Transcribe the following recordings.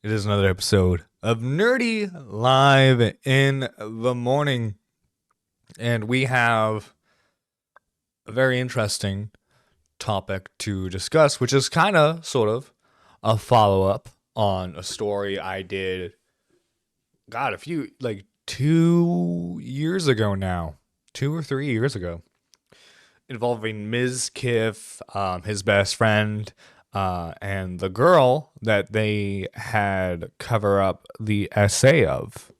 It is another episode of Nerdy Live in the Morning, and we have a very interesting topic to discuss, which is kind of, sort of, a follow up on a story I did, God, 2 years ago now, 2 or 3 years ago, involving Mizkif, his best friend, and the girl that they had cover up the essay of.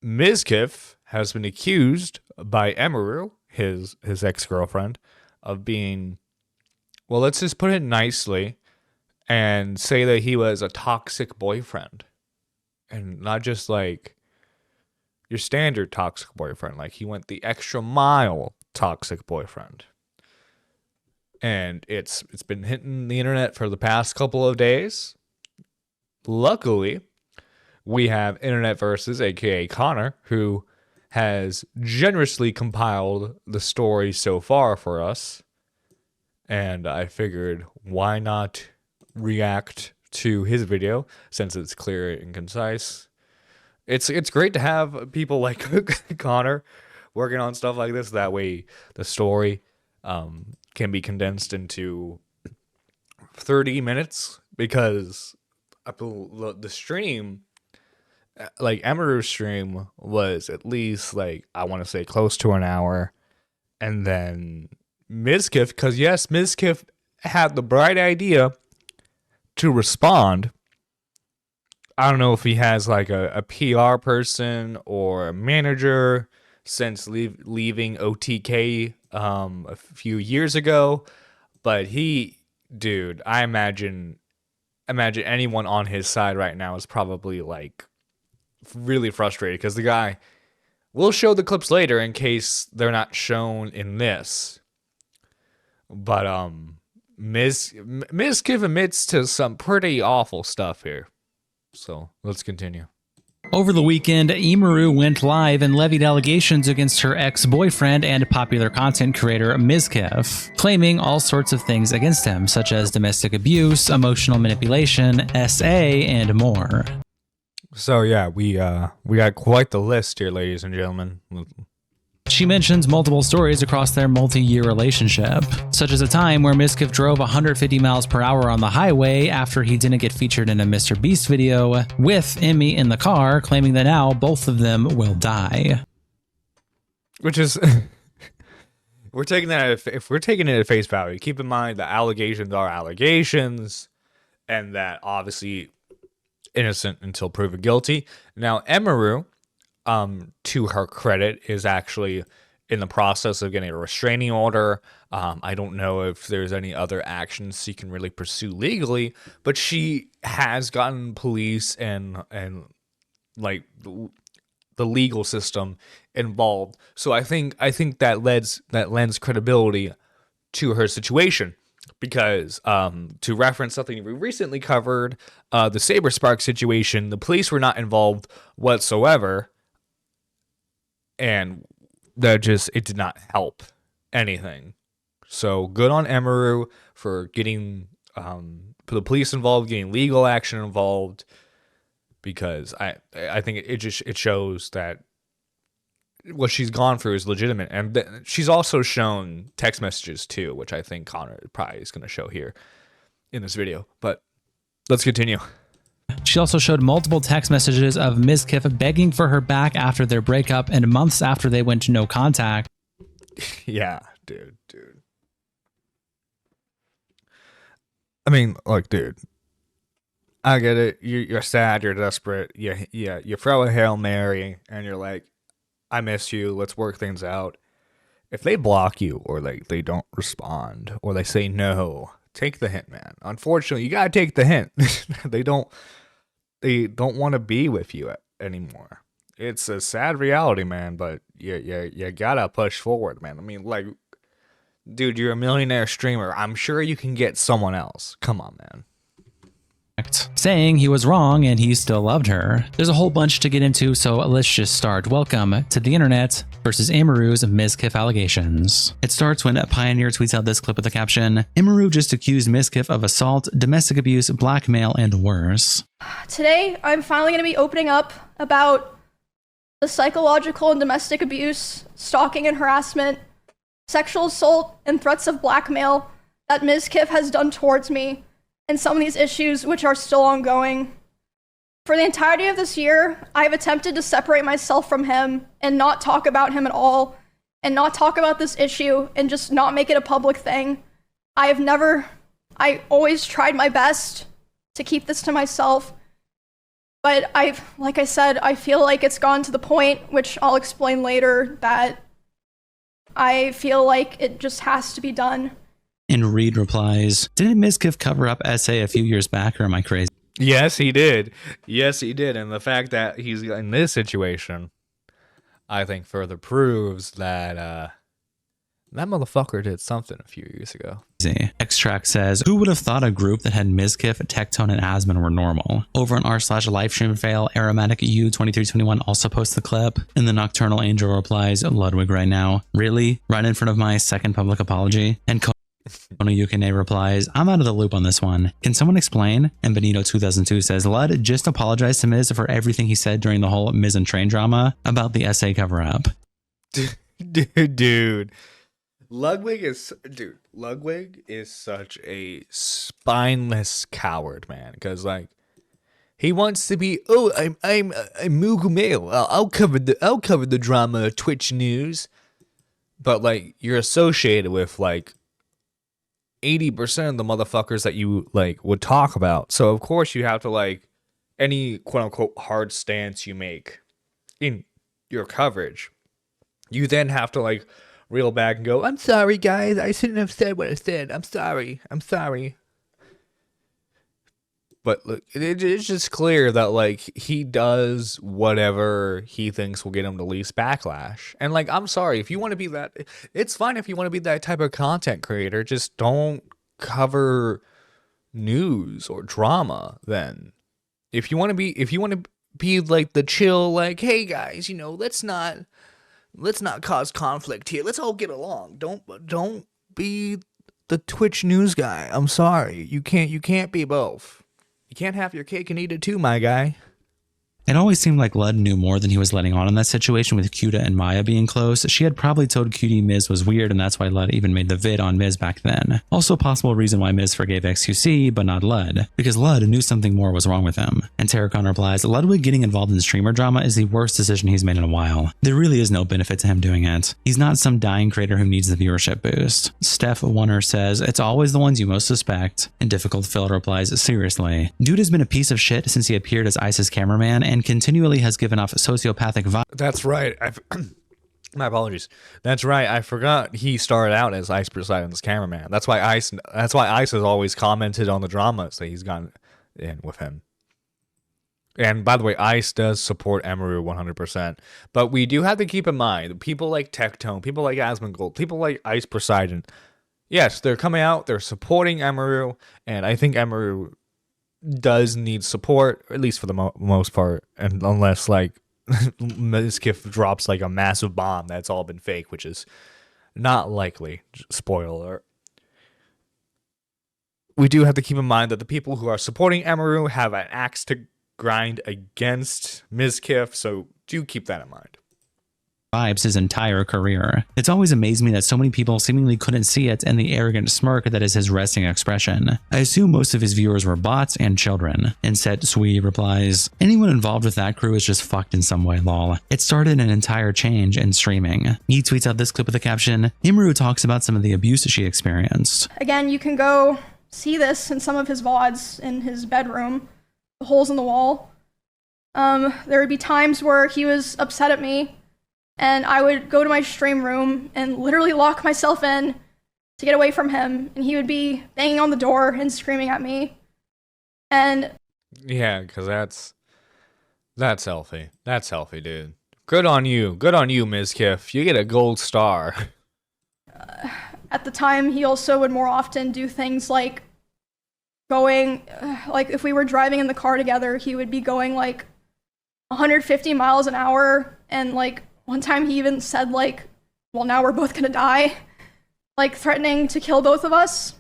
Mizkif has been accused by Emiru, his ex girlfriend, of being, well, let's just put it nicely and say that he was a toxic boyfriend, and not just like your standard toxic boyfriend. Like, he went the extra mile toxic boyfriend. And it's been hitting the internet for the past couple of days. Luckily, we have Internet Versus, aka Connor, who has generously compiled the story so far for us. And I figured, why not react to his video since it's clear and concise? It's great to have people like Connor working on stuff like this. That way, the story can be condensed into 30 minutes, because the stream, like Emiru's stream, was at least, like, I want to say close to an hour. And then Mizkif, because yes, Mizkif had the bright idea to respond. I don't know if he has like a PR person or a manager since leaving OTK a few years ago, but dude, I imagine anyone on his side right now is probably like really frustrated, because the guy, we'll show the clips later in case they're not shown in this, but Mizkif admits to some pretty awful stuff here. So let's continue. Over the weekend, Emiru went live and levied allegations against her ex-boyfriend and popular content creator Mizkif, claiming all sorts of things against him, such as domestic abuse, emotional manipulation, SA, and more. So yeah, we got quite the list here, ladies and gentlemen. She mentions multiple stories across their multi-year relationship, such as a time where Mizkif drove 150 miles per hour on the highway after he didn't get featured in a Mr. Beast video, with Emmy in the car, claiming that now both of them will die. Which is, we're taking that, if we're taking it at face value, keep in mind the allegations are allegations, and that obviously innocent until proven guilty. Now, Emiru, to her credit, is actually in the process of getting a restraining order. I don't know if there's any other actions she can really pursue legally, but she has gotten police and like the legal system involved. So I think that lends credibility to her situation, because to reference something we recently covered, the Saberspark situation, the police were not involved whatsoever. And it did not help anything. So good on Emiru for getting the police involved, getting legal action involved, because I think it shows that what she's gone through is legitimate. And she's also shown text messages too, which I think Connor probably is going to show here in this video. But let's continue. She also showed multiple text messages of Mizkif begging for her back after their breakup and months after they went to no contact. Yeah, dude. I mean, look, dude, I get it. You're sad, you're desperate. You throw a Hail Mary and you're like, I miss you, let's work things out. If they block you, or like they don't respond, or they say no, take the hint, man. Unfortunately, you gotta take the hint. They don't want to be with you anymore. It's a sad reality, man, but you gotta push forward, man. I mean, like, dude, you're a millionaire streamer. I'm sure you can get someone else. Come on, man. saying he was wrong and he still loved her. There's a whole bunch to get into, so let's just start. Welcome to the internet versus Emiru's Mizkif allegations. It starts when Pioneer tweets out this clip with the caption, Emiru just accused Mizkif of assault, domestic abuse, blackmail, and worse. Today, I'm finally going to be opening up about the psychological and domestic abuse, stalking and harassment, sexual assault, and threats of blackmail that Mizkif has done towards me, and some of these issues which are still ongoing. For the entirety of this year, I have attempted to separate myself from him and not talk about him at all, and not talk about this issue and just not make it a public thing. I always tried my best to keep this to myself, but like I said, I feel like it's gone to the point, which I'll explain later, that I feel like it just has to be done. And Reed replies, didn't Mizkif cover up SA a few years back, or am I crazy? Yes, he did. Yes, he did. And the fact that he's in this situation, I think further proves that that motherfucker did something a few years ago. Extract says, who would have thought a group that had Mizkif, Tectone, and Asmon were normal? Over on r/livestream fail, Aromatic U2321 also posts the clip, and the Nocturnal Angel replies, Ludwig right now. Really? Right in front of my second public apology? And Kono Yukine replies, I'm out of the loop on this one. Can someone explain? And Benito 2002 says, Lud just apologized to Miz for everything he said during the whole Miz and Train drama about the SA cover-up. Dude. Ludwig is such a spineless coward, man. Because like, he wants to be. Oh, I'm Mughal male. I'll cover the drama Twitch news. But like, you're associated with like 80% of the motherfuckers that you like would talk about. So of course you have to like any quote unquote hard stance you make in your coverage. You then have to like reel back and go, I'm sorry, guys. I shouldn't have said what I said. I'm sorry. But look, it's just clear that like he does whatever he thinks will get him the least backlash. And like, I'm sorry, if you want to be that, it's fine if you want to be that type of content creator. Just don't cover news or drama. Then, if you want to be like the chill, like, hey guys, let's not cause conflict here. Let's all get along. Don't be the Twitch news guy. I'm sorry. You can't be both. You can't have your cake and eat it too, my guy. It always seemed like Lud knew more than he was letting on in that situation with Cuda and Maya being close. She had probably told Cutie Miz was weird, and that's why Lud even made the vid on Miz back then. Also a possible reason why Miz forgave XQC, but not Lud, because Lud knew something more was wrong with him. And Terracon replies, Ludwig getting involved in streamer drama is the worst decision he's made in a while. There really is no benefit to him doing it. He's not some dying creator who needs the viewership boost. Steph Warner says, it's always the ones you most suspect. And Difficult Phil replies, seriously. Dude has been a piece of shit since he appeared as Ice's cameraman and continually has given off sociopathic vibes. That's right. My apologies. That's right. I forgot he started out as Ice Poseidon's cameraman. That's why Ice has always commented on the dramas that he's gotten in with him. And by the way, Ice does support Emiru 100%. But we do have to keep in mind, people like Tectone, people like Asmongold, people like Ice Poseidon, yes, they're coming out, they're supporting Emiru, and I think Emiru does need support, at least for the most part, and unless like Mizkif drops like a massive bomb that's all been fake, which is not likely. Spoiler. We do have to keep in mind that the people who are supporting Emiru have an axe to grind against Mizkif, so do keep that in mind. Vibes his entire career. It's always amazed me that so many people seemingly couldn't see it and the arrogant smirk that is his resting expression. I assume most of his viewers were bots and children. Instead, Sui replies, anyone involved with that crew is just fucked in some way, lol. It started an entire change in streaming. He tweets out this clip with the caption, Emiru talks about some of the abuse she experienced. Again, you can go see this in some of his VODs in his bedroom, the holes in the wall. There would be times where he was upset at me, and I would go to my stream room and literally lock myself in to get away from him, and he would be banging on the door and screaming at me. And yeah, because that's healthy. That's healthy, dude. Good on you. Good on you, Mizkif. You get a gold star. At the time, he also would more often do things like going, like if we were driving in the car together, he would be going like 150 miles an hour. And like one time he even said like, well, now we're both gonna die, like threatening to kill both of us.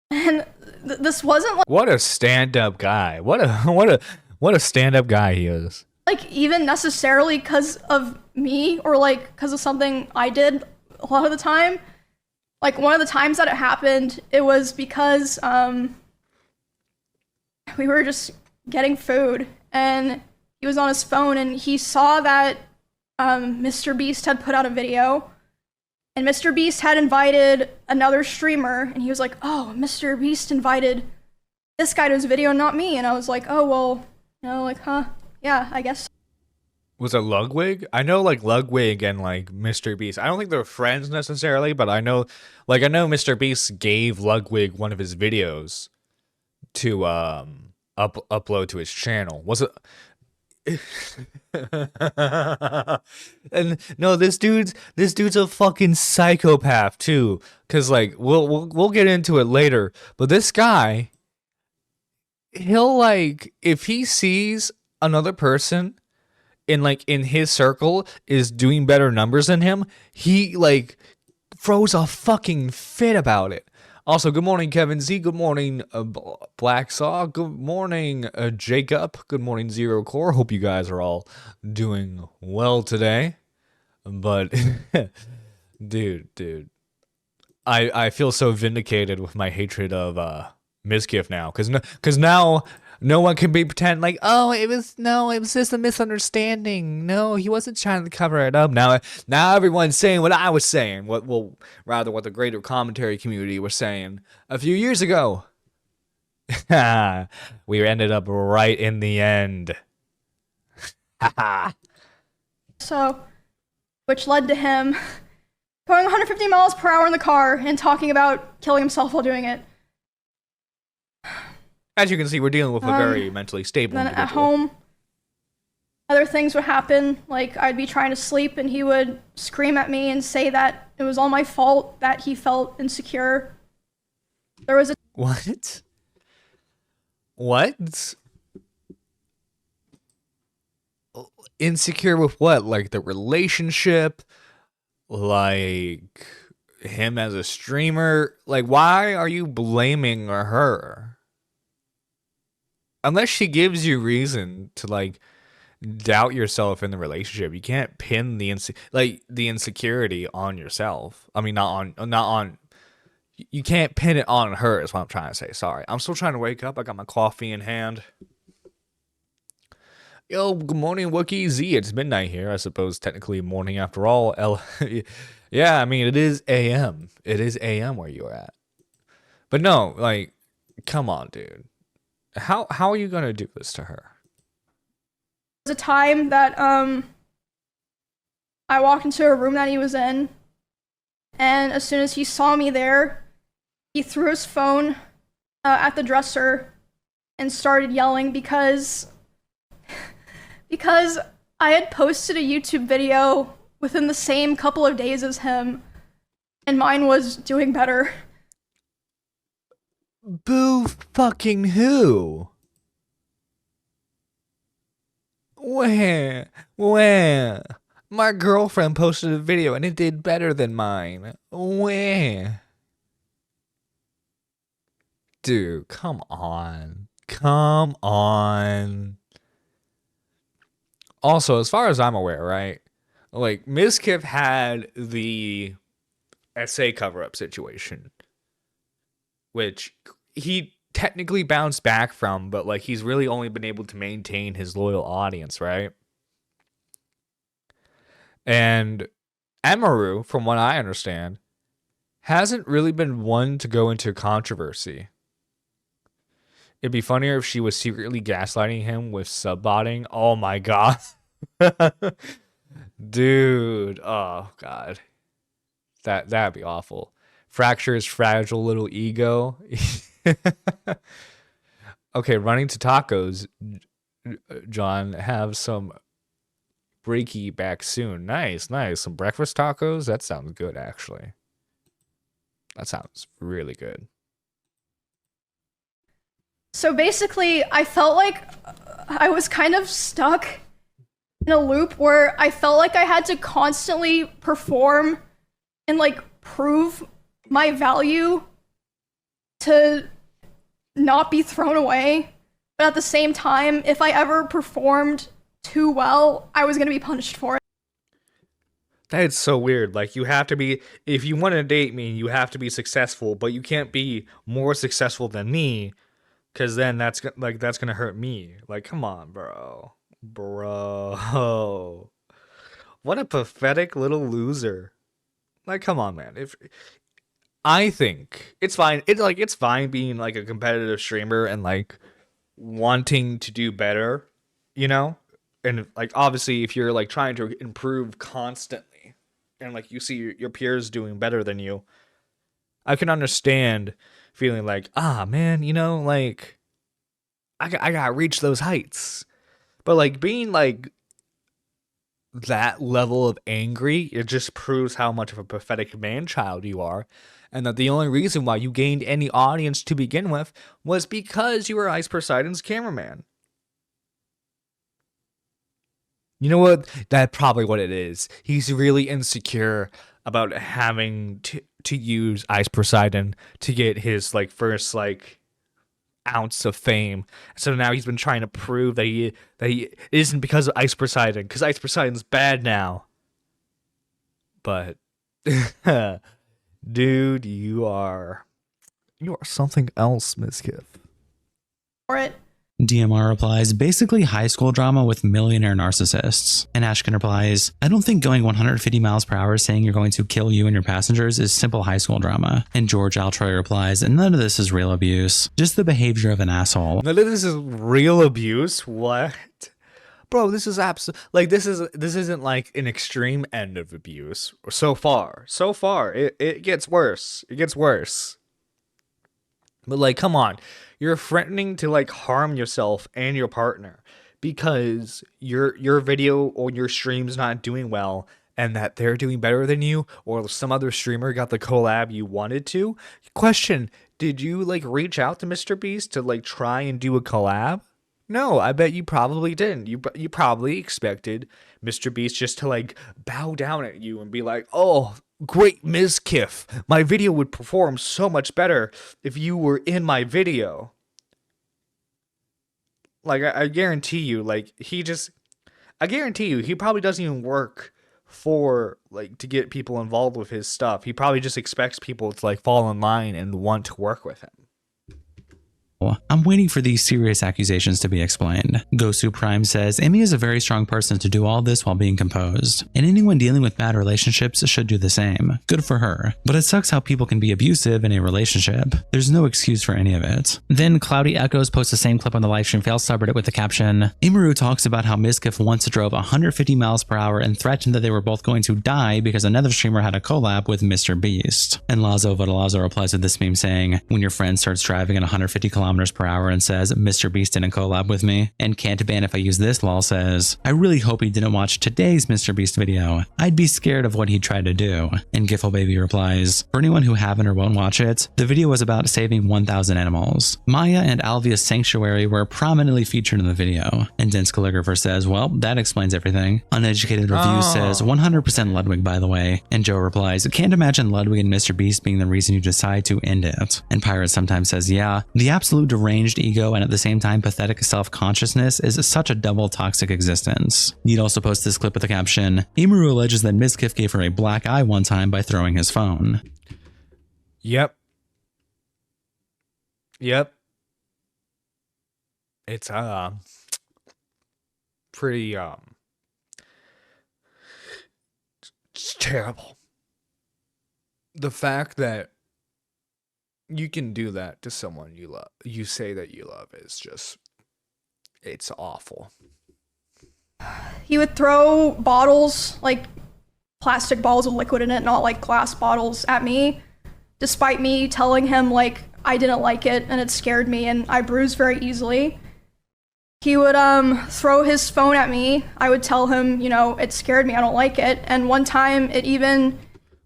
And this wasn't like, what a stand-up guy. What a stand-up guy he is. like even necessarily because of me or like because of something I did a lot of the time. Like one of the times that it happened, it was because we were just getting food and he was on his phone and he saw that Mr. Beast had put out a video and Mr. Beast had invited another streamer and he was like, oh, Mr. Beast invited this guy to his video, not me. And I was like, oh, well, you know, like, huh, yeah, I guess. Was it Ludwig? I know like Ludwig and like Mr. Beast. I don't think they're friends necessarily, but I know Mr. Beast gave Ludwig one of his videos to upload to his channel. Was it? And no, this dude's a fucking psychopath too. Cause like we'll get into it later, but this guy, he'll like if he sees another person in his circle is doing better numbers than him, he like throws a fucking fit about it. Also, good morning, Kevin Z. Good morning, Black Saw. Good morning, Jacob. Good morning, Zero Core. Hope you guys are all doing well today. But, dude, I feel so vindicated with my hatred of Mizkif now, because now no one can pretend like, oh, it was just a misunderstanding. No, he wasn't trying to cover it up. Now everyone's saying what I was saying. What the greater commentary community was saying a few years ago. We ended up right in the end. So, which led to him going 150 miles per hour in the car and talking about killing himself while doing it. As you can see, we're dealing with a very mentally stable then individual. At home, other things would happen. Like, I'd be trying to sleep, and he would scream at me and say that it was all my fault that he felt insecure. There was a... What? What? Insecure with what? Like the relationship? Like him as a streamer? Like, why are you blaming her? Unless she gives you reason to like doubt yourself in the relationship, you can't pin the insecurity on yourself. I mean, not on. You can't pin it on her. Is what I'm trying to say. Sorry, I'm still trying to wake up. I got my coffee in hand. Yo, good morning, Wookie Z. It's midnight here. I suppose technically morning after all. Yeah, I mean it is AM. It is AM where you're at. But no, like, come on, dude. How are you gonna do this to her? There was a time that I walked into a room that he was in, and as soon as he saw me there, he threw his phone at the dresser and started yelling because I had posted a YouTube video within the same couple of days as him, and mine was doing better. Boo fucking who? Where? My girlfriend posted a video and it did better than mine. Where? Dude, come on. Come on. Also, as far as I'm aware, right? Like, Mizkif had the essay cover-up situation, which he technically bounced back from, but like he's really only been able to maintain his loyal audience, right? And Emiru, from what I understand, hasn't really been one to go into controversy. It'd be funnier if she was secretly gaslighting him with subbotting. Oh my god. Dude, oh god. That'd be awful. Fracture's fragile little ego. Okay, running to tacos, John. Have some breaky back soon. Nice. Some breakfast tacos? That sounds good, actually. That sounds really good. So basically, I felt like I was kind of stuck in a loop where I felt like I had to constantly perform and like prove my value to not be thrown away. But at the same time, if I ever performed too well, I was gonna be punished for it. That's so weird. Like, you have to be, if you want to date me, you have to be successful, but you can't be more successful than me, because then that's gonna hurt me. Like, come on, bro. Bro. What a pathetic little loser. Like, come on, man. If I think it's fine. It's fine being like a competitive streamer and like wanting to do better, you know? And like obviously if you're like trying to improve constantly and like you see your peers doing better than you, I can understand feeling like, ah man, you know, like I gotta reach those heights. But like being like that level of angry, it just proves how much of a pathetic man-child you are, and that the only reason why you gained any audience to begin with was because you were Ice Poseidon's cameraman. You know what? That's probably what it is. He's really insecure about having to use Ice Poseidon to get his like first like ounce of fame. So now he's been trying to prove that he isn't because of Ice Poseidon, because Ice Poseidon's bad now. But dude, you are something else, Mizkif. For it. DMR replies, basically high school drama with millionaire narcissists. And Ashkin replies, I don't think going 150 miles per hour saying you're going to kill you and your passengers is simple high school drama. And George Altroy replies, and none of this is real abuse, just the behavior of an asshole. None of this is real abuse? What? Bro, this is like this isn't like an extreme end of abuse so far. So far, it gets worse. It gets worse. But like, come on. You're threatening to like harm yourself and your partner because your video or your stream's not doing well and that they're doing better than you, or some other streamer got the collab you wanted to. Question, did you like reach out to Mr. Beast to like try and do a collab? No, I bet you probably didn't. You probably expected Mr. Beast just to like bow down at you and be like, oh, great Mizkif. My video would perform so much better if you were in my video. Like, I guarantee you, like, I guarantee you, he probably doesn't even work for, like, to get people involved with his stuff. He probably just expects people to, like, fall in line and want to work with him. I'm waiting for these serious accusations to be explained. Gosu Prime says, Emi is a very strong person to do all this while being composed, and anyone dealing with bad relationships should do the same. Good for her. But it sucks how people can be abusive in a relationship. There's no excuse for any of it. Then Cloudy Echoes posts the same clip on the livestream fail subreddit with the caption, Emiru talks about how Mizkif once drove 150 miles per hour and threatened that they were both going to die because another streamer had a collab with Mr. Beast. And Lazo Vodalazo replies with this meme saying, when your friend starts driving at 150 kilometers per hour and says, Mr. Beast didn't collab with me, and can't ban if I use this lol says, I really hope he didn't watch today's Mr. Beast video. I'd be scared of what he tried to do. And Giffle Baby replies, for anyone who haven't or won't watch it, the video was about saving 1,000 animals. Maya and Alvia's sanctuary were prominently featured in the video. And Dense Calligrapher says, well, that explains everything. Uneducated Review says, 100% Ludwig by the way. And Joe replies, can't imagine Ludwig and Mr. Beast being the reason you decide to end it. And Pirate sometimes says, yeah, the absolute deranged ego and at the same time pathetic self-consciousness is such a double toxic existence. You'd also post this clip with the caption, Emiru alleges that Mizkif gave her a black eye one time by throwing his phone. Yep. It's pretty it's terrible. The fact that you can do that to someone you say that you love is just, it's awful. He would throw bottles, like plastic bottles with liquid in it, not like glass bottles, at me, despite me telling him like I didn't like it and it scared me and I bruise very easily. He would throw his phone at me. I would tell him, you know, it scared me, I don't like it. And one time it even...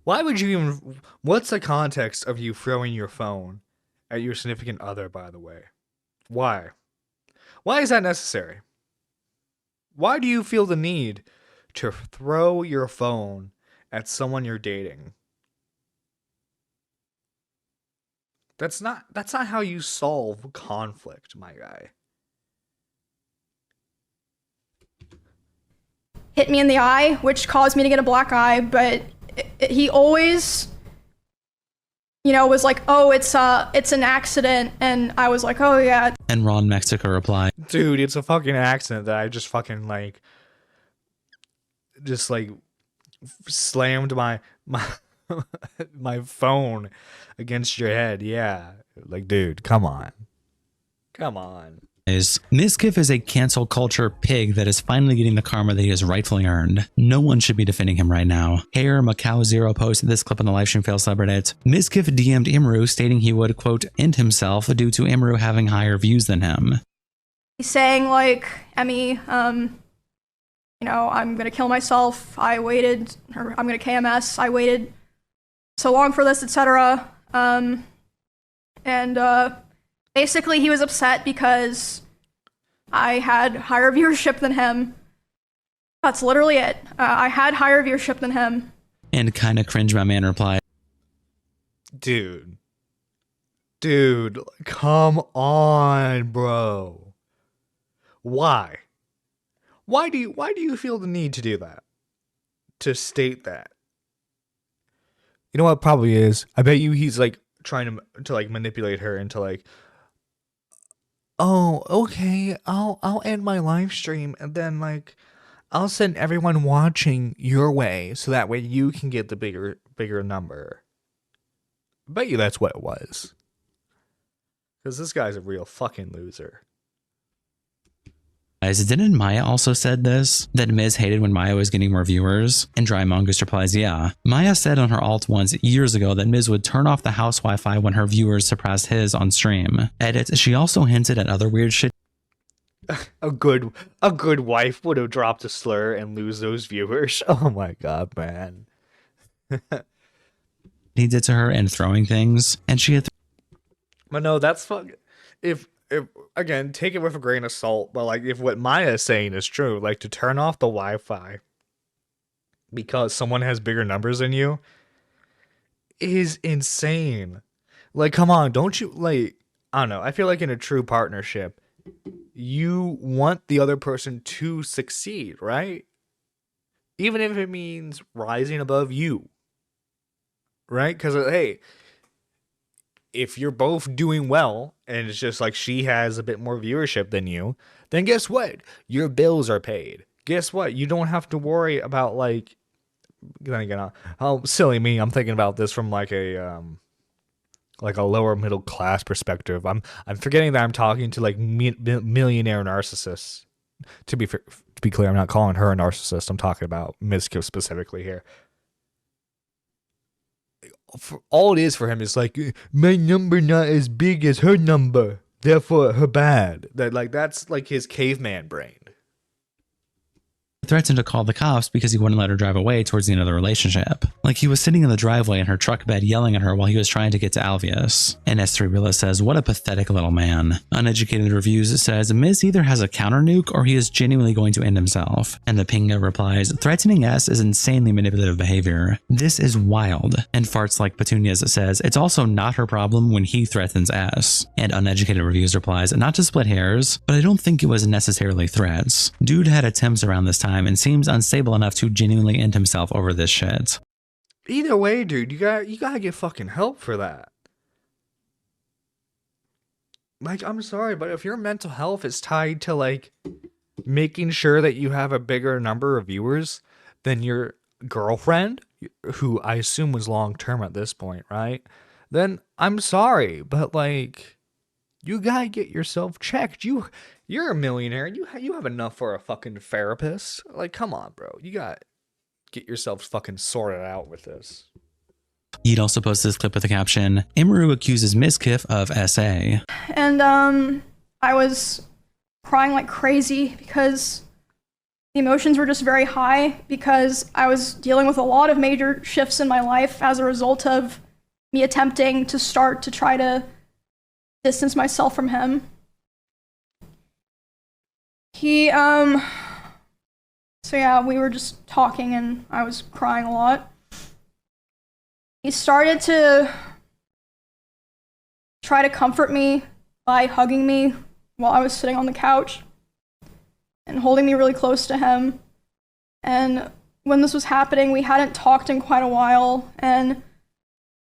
Why would you even... What's the context of you throwing your phone at your significant other, by the way? Why? Why is that necessary? Why do you feel the need to throw your phone at someone you're dating? That's not how you solve conflict, my guy. Hit me in the eye, which caused me to get a black eye, but he always, was like, oh, it's an accident, and I was like, oh yeah. And Ron Mexico replied, dude, it's a fucking accident that I just fucking slammed my my phone against your head. Yeah. Like, dude, come on. Mizkif is a cancel culture pig that is finally getting the karma that he has rightfully earned. No one should be defending him right now. Hair Macau Zero posted this clip on the livestream fail subreddit. Mizkif DM'd Emiru stating he would, quote, end himself due to Emiru having higher views than him. He's saying, like, Emmy, I'm gonna kill myself. I'm gonna KMS. I waited so long for this, etc. Basically, he was upset because I had higher viewership than him. That's literally it. I had higher viewership than him. And kinda cringe my man replied, Dude, come on, bro. Why? Why do you feel the need to do that? To state that? You know what it probably is? I bet you he's like trying to like manipulate her into like, oh, okay, I'll end my live stream and then like I'll send everyone watching your way so that way you can get the bigger number. I bet you that's what it was. Because this guy's a real fucking loser. Didn't Maya also said this? That Miz hated when Maya was getting more viewers? And Dry Mongoose replies, yeah. Maya said on her alt once years ago that Miz would turn off the house Wi-Fi when her viewers surpassed his on stream. Edit, she also hinted at other weird shit. A good wife would have dropped a slur and lose those viewers. Oh my god, man. He did to her and throwing things, and she had. But no, that's fuck. If again, take it with a grain of salt. But like, if what Maya is saying is true, like to turn off the Wi-Fi because someone has bigger numbers than you is insane. Like, come on, don't you like? I don't know. I feel like in a true partnership, you want the other person to succeed, right? Even if it means rising above you, right? Because hey, if you're both doing well and it's just like she has a bit more viewership than you, then guess what? Your bills are paid. Guess what? You don't have to worry about like. Then again, oh, silly me. I'm thinking about this from like a lower middle class perspective. I'm forgetting that I'm talking to like millionaire narcissists. To be clear, I'm not calling her a narcissist. I'm talking about Mizkif specifically here. All it is for him is like, my number not as big as her number, therefore her bad. That's like his caveman brain. Threatened to call the cops because he wouldn't let her drive away towards the end of the relationship. Like he was sitting in the driveway in her truck bed yelling at her while he was trying to get to Alvius. And S3 Realist says, what a pathetic little man. Uneducated Reviews says, Miz either has a counter nuke or he is genuinely going to end himself. And the Pinga replies, threatening S is insanely manipulative behavior. This is wild. And Farts Like Petunias says, it's also not her problem when he threatens S. And Uneducated Reviews replies, not to split hairs, but I don't think it was necessarily threats. Dude had attempts around this time and seems unstable enough to genuinely end himself over this shit. Either way, dude, you gotta get fucking help for that. Like, I'm sorry, but if your mental health is tied to like making sure that you have a bigger number of viewers than your girlfriend, who I assume was long term at this point, right? Then I'm sorry, but like, you gotta get yourself checked. You're a millionaire. You have enough for a fucking therapist. Like, come on, bro. You gotta get yourself fucking sorted out with this. He'd also posted this clip with the caption, Emiru accuses Mizkif of SA. And I was crying like crazy because the emotions were just very high because I was dealing with a lot of major shifts in my life as a result of me attempting to try to distance myself from him. He, so yeah, we were just talking and I was crying a lot. He started to try to comfort me by hugging me while I was sitting on the couch and holding me really close to him. And when this was happening, we hadn't talked in quite a while, and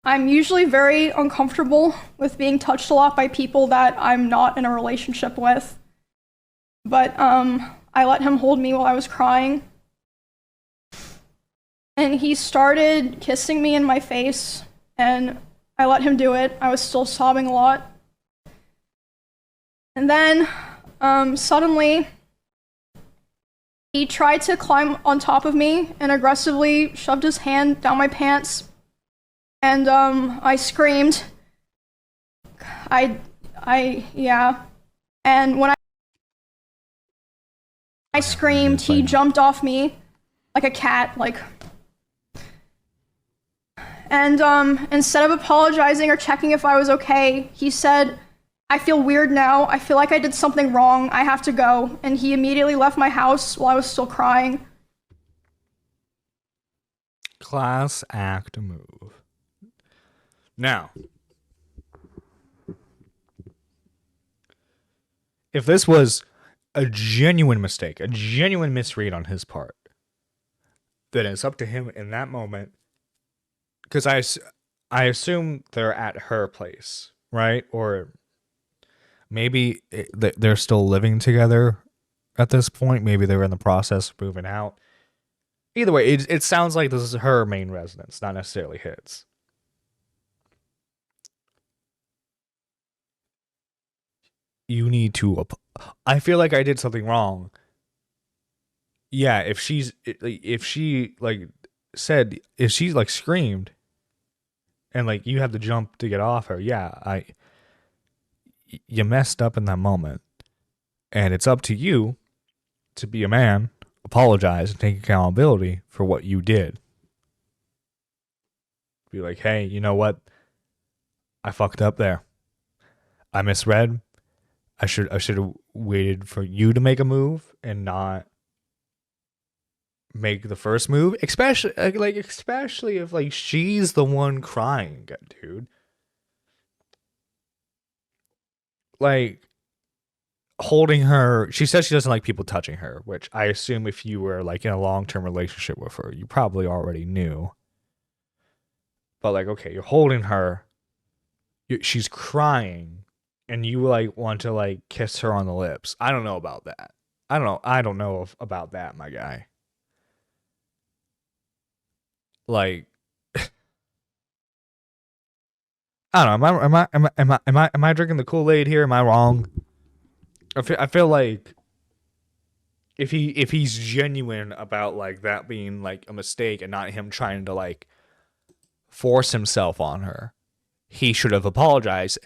I'm usually very uncomfortable with being touched a lot by people that I'm not in a relationship with. But I let him hold me while I was crying. And he started kissing me in my face, and I let him do it. I was still sobbing a lot. And then, suddenly, he tried to climb on top of me and aggressively shoved his hand down my pants. And, I screamed. Yeah. And when I screamed, he jumped off me like a cat, like. And, instead of apologizing or checking if I was okay, he said, "I feel weird now. I feel like I did something wrong. I have to go." And he immediately left my house while I was still crying. Class act move. Now, if this was a genuine mistake, a genuine misread on his part, then it's up to him in that moment. Because I assume they're at her place, right? Or maybe they're still living together at this point. Maybe they're in the process of moving out. Either way, it sounds like this is her main residence, not necessarily his. You need to. I feel like I did something wrong. Yeah, if she screamed, and like you had to jump to get off her, yeah, you messed up in that moment, and it's up to you to be a man, apologize, and take accountability for what you did. Be like, hey, you know what? I fucked up there. I misread. I should have waited for you to make a move and not make the first move, especially if like she's the one crying, dude. Like holding her, she says she doesn't like people touching her, which I assume if you were like in a long-term relationship with her, you probably already knew. But like, okay, you're holding her, she's crying, and you like want to like kiss her on the lips. I don't know about that. I don't know about that, my guy. Like, I don't know. Am I drinking the Kool-Aid here? Am I wrong? I feel like if he's genuine about like that being like a mistake and not him trying to like force himself on her, he should have apologized.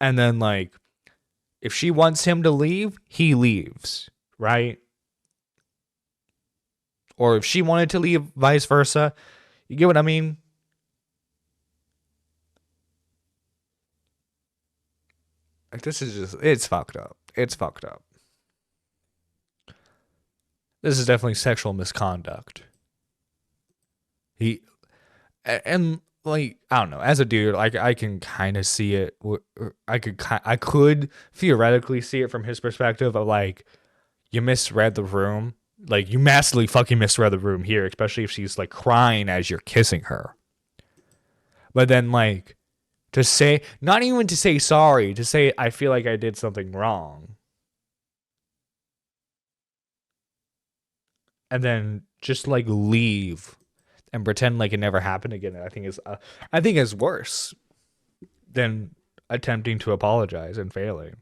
And then like if she wants him to leave, he leaves, right? Or if she wanted to leave, vice versa. You get what I mean? Like, this is just, it's fucked up. It's fucked up. This is definitely sexual misconduct. And like, I don't know, as a dude, like I can kind of see it. I could theoretically see it from his perspective of like, you misread the room. Like, you massively fucking misread the room here, especially if she's like crying as you're kissing her. But then like, to say, not even to say sorry, to say, I feel like I did something wrong. And then just like leave and pretend like it never happened again. I think is worse than attempting to apologize and failing.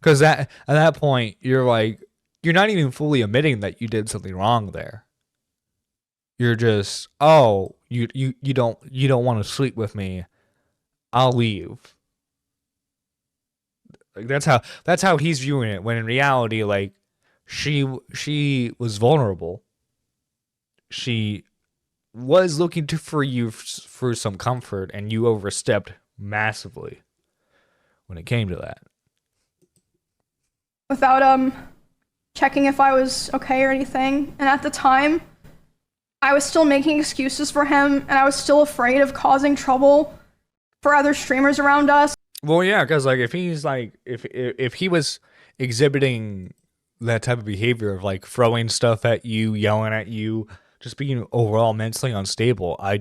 Because at that point, you're like, you're not even fully admitting that you did something wrong there. You're just, oh, you don't want to sleep with me. I'll leave. Like that's how he's viewing it. When in reality, like she was vulnerable. She was looking for you for some comfort, and you overstepped massively. when it came to that. Without checking if I was okay or anything. And at the time, I was still making excuses for him, and I was still afraid of causing trouble for other streamers around us. Well, yeah, because like if he's like if he was exhibiting that type of behavior of like throwing stuff at you, yelling at you, just being overall mentally unstable, I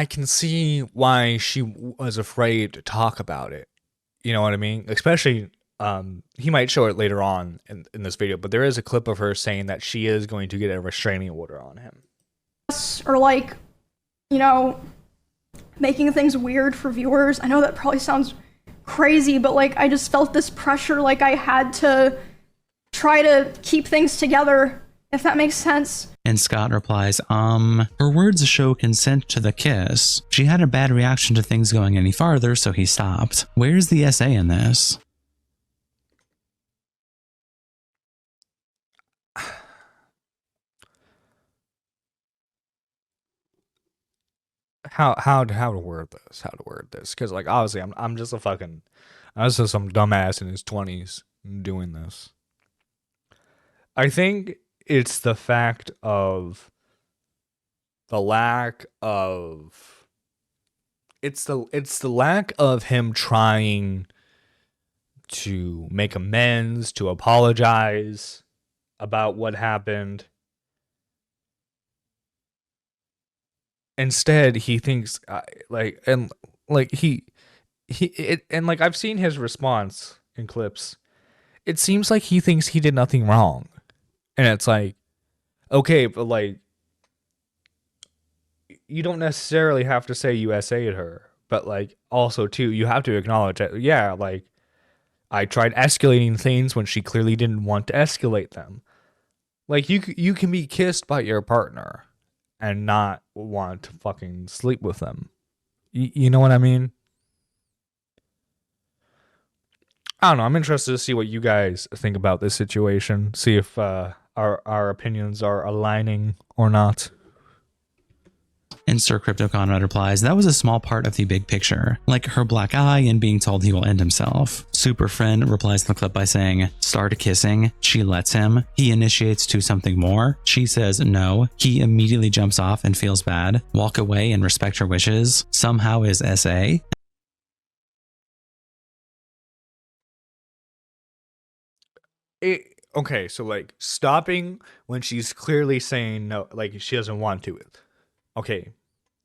can see why she was afraid to talk about it. You know what I mean? Especially, he might show it later on in this video, but there is a clip of her saying that she is going to get a restraining order on him. Or like, you know, making things weird for viewers. I know that probably sounds crazy, but like I just felt this pressure, like I had to try to keep things together, if that makes sense. And Scott replies, her words show consent to the kiss. She had a bad reaction to things going any farther, so he stopped. Where's the SA in this? How to word this? Because like obviously I'm just some dumbass in his 20s doing this. I think it's the fact of the lack of it's the lack of him trying to make amends, to apologize about what happened. Instead, he thinks and I've seen his response in clips. It seems like he thinks he did nothing wrong. And it's like, okay, but like you don't necessarily have to say you SA'd her, but like also too, you have to acknowledge that yeah, like I tried escalating things when she clearly didn't want to escalate them. Like you can be kissed by your partner and not want to fucking sleep with them. You know what I mean? I don't know. I'm interested to see what you guys think about this situation. See if our opinions are aligning or not. And Sir Crypto Conrad replies, that was a small part of the big picture, like her black eye and being told he will end himself. Super Friend replies to the clip by saying, start kissing, she lets him, he initiates to something more, she says no, he immediately jumps off and feels bad, walk away and respect her wishes, somehow is SA. Okay, so like stopping when she's clearly saying no, like she doesn't want to. Okay,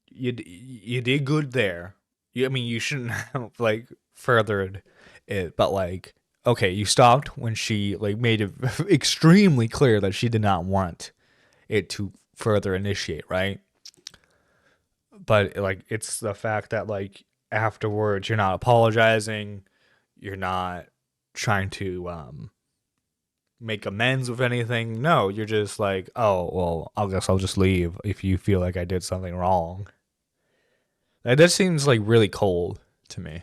you did good there. I mean, you shouldn't have like furthered it, but like, okay, you stopped when she like made it extremely clear that she did not want it to further initiate, right? But like, it's the fact that like afterwards you're not apologizing, you're not trying to make amends with anything. No, you're just like, oh well, I guess I'll just leave if you feel like I did something wrong. That seems like really cold to me.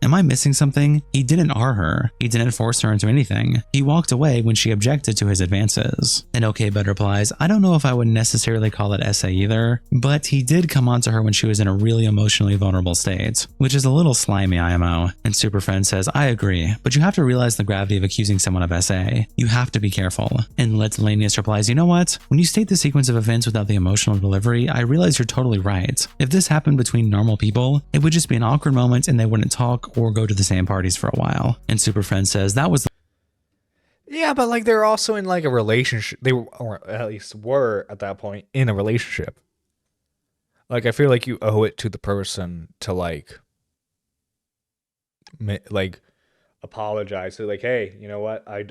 Am I missing something? He didn't R her. He didn't force her into anything. He walked away when she objected to his advances. And OK Bud replies, I don't know if I would necessarily call it SA either, but he did come on to her when she was in a really emotionally vulnerable state, which is a little slimy IMO. And Superfriend says, I agree, but you have to realize the gravity of accusing someone of SA. You have to be careful. And Nerdiest replies, you know what? When you state the sequence of events without the emotional delivery, I realize you're totally right. If this happened between normal people, it would just be an awkward moment and they wouldn't talk or go to the same parties for a while. And Superfriend says that was yeah, but like they're also in like a relationship. They were, or at least were at that point in a relationship. Like I feel like you owe it to the person to like apologize. So like, hey, you know what? I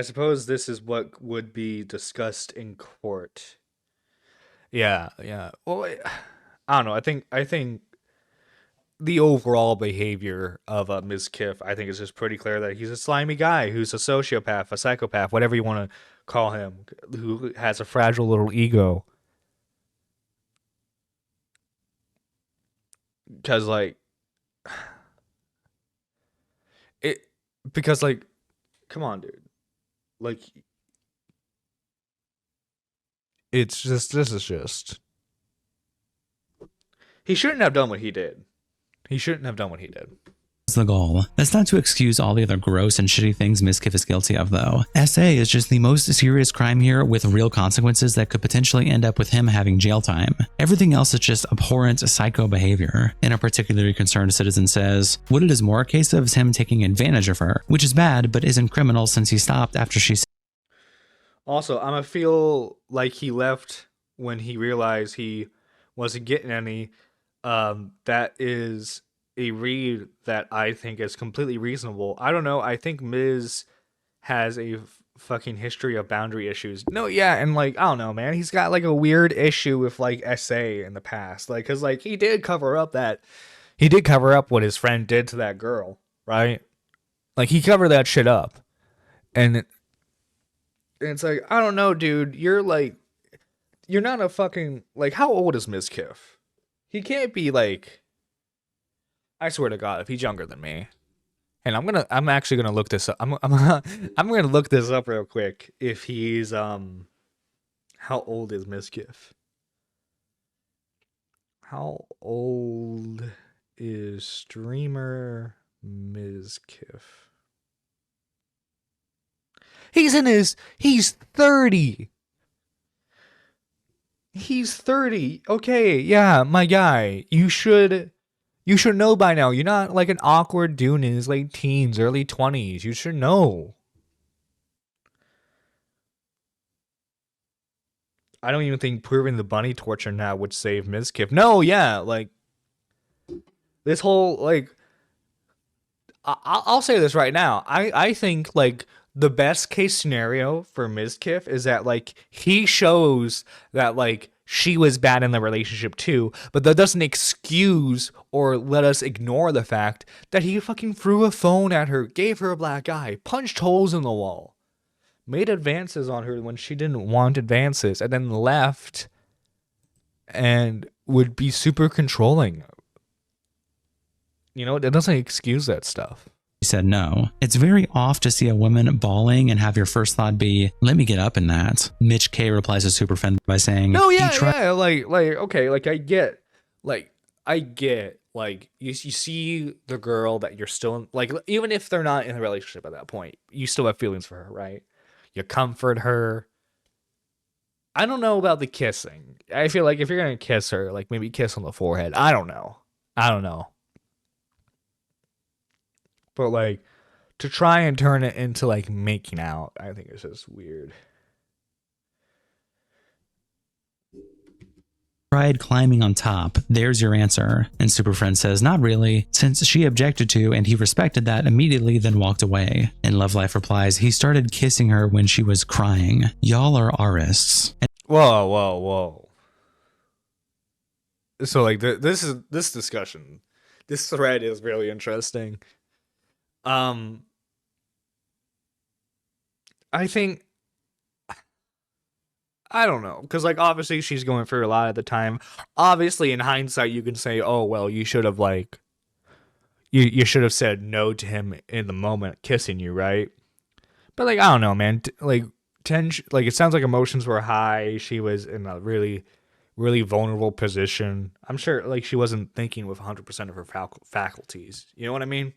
suppose this is what would be discussed in court. Yeah, yeah. Well, I don't know. I think the overall behavior of Mizkif, I think, is just pretty clear that he's a slimy guy who's a sociopath, a psychopath, whatever you want to call him, who has a fragile little ego. Because like it, because like, come on, dude. Like, It's just, this is just, he shouldn't have done what he did. He shouldn't have done what he did. The goal. That's not to excuse all the other gross and shitty things Mizkif is guilty of, though. SA is just the most serious crime here with real consequences that could potentially end up with him having jail time. Everything else is just abhorrent psycho behavior. And a particularly concerned citizen says, what it is more a case of is him taking advantage of her, which is bad but isn't criminal since he stopped after she. Also, I'm gonna feel like he left when he realized he wasn't getting any. That is a read that I think is completely reasonable. I don't know. I think Miz has a fucking history of boundary issues. No, yeah, and like, I don't know, man. He's got like a weird issue with like SA in the past. Like, cause like he did cover up what his friend did to that girl, right? Like he covered that shit up. And it's like, I don't know, dude. You're not a fucking, like, how old is Mizkif? He can't be like, I swear to God, if he's younger than me, and I'm actually gonna look this up. I'm gonna look this up real quick. If he's how old is Mizkif? How old is streamer Mizkif? He's 30. He's 30. Okay, yeah, my guy. You should know by now. You're not like an awkward dude in his late teens, early 20s. You should know. I don't even think proving the bunny torture now would save Mizkif. No, yeah, like this whole like I'll say this right now. I think like the best case scenario for Mizkif is that like he shows that like she was bad in the relationship too, but that doesn't excuse or let us ignore the fact that he fucking threw a phone at her, gave her a black eye, punched holes in the wall, made advances on her when she didn't want advances, and then left and would be super controlling. You know, it doesn't excuse that stuff. He said no. It's very off to see a woman bawling and have your first thought be, let me get up in that. Mitch K replies to Superfriend by saying, no, yeah, like, okay, like, I get, like, you see the girl that you're still in, like, even if they're not in a relationship at that point, you still have feelings for her, right? You comfort her. I don't know about the kissing. I feel like if you're going to kiss her, like, maybe kiss on the forehead. I don't know. But, like, to try and turn it into, like, making out, I think it's just weird. Tried climbing on top. There's your answer. And Superfriend says, not really, since she objected to and he respected that immediately, then walked away. And Love Life replies, he started kissing her when she was crying. Y'all are arists. Whoa. So, like, this thread is really interesting. I think, I don't know, because like obviously she's going through a lot at the time. Obviously, in hindsight, you can say, "Oh well, you should have like, you should have said no to him in the moment kissing you, right?" But like I don't know, man. Like it sounds like emotions were high. She was in a really, really vulnerable position. I'm sure like she wasn't thinking with 100% of her faculties. You know what I mean?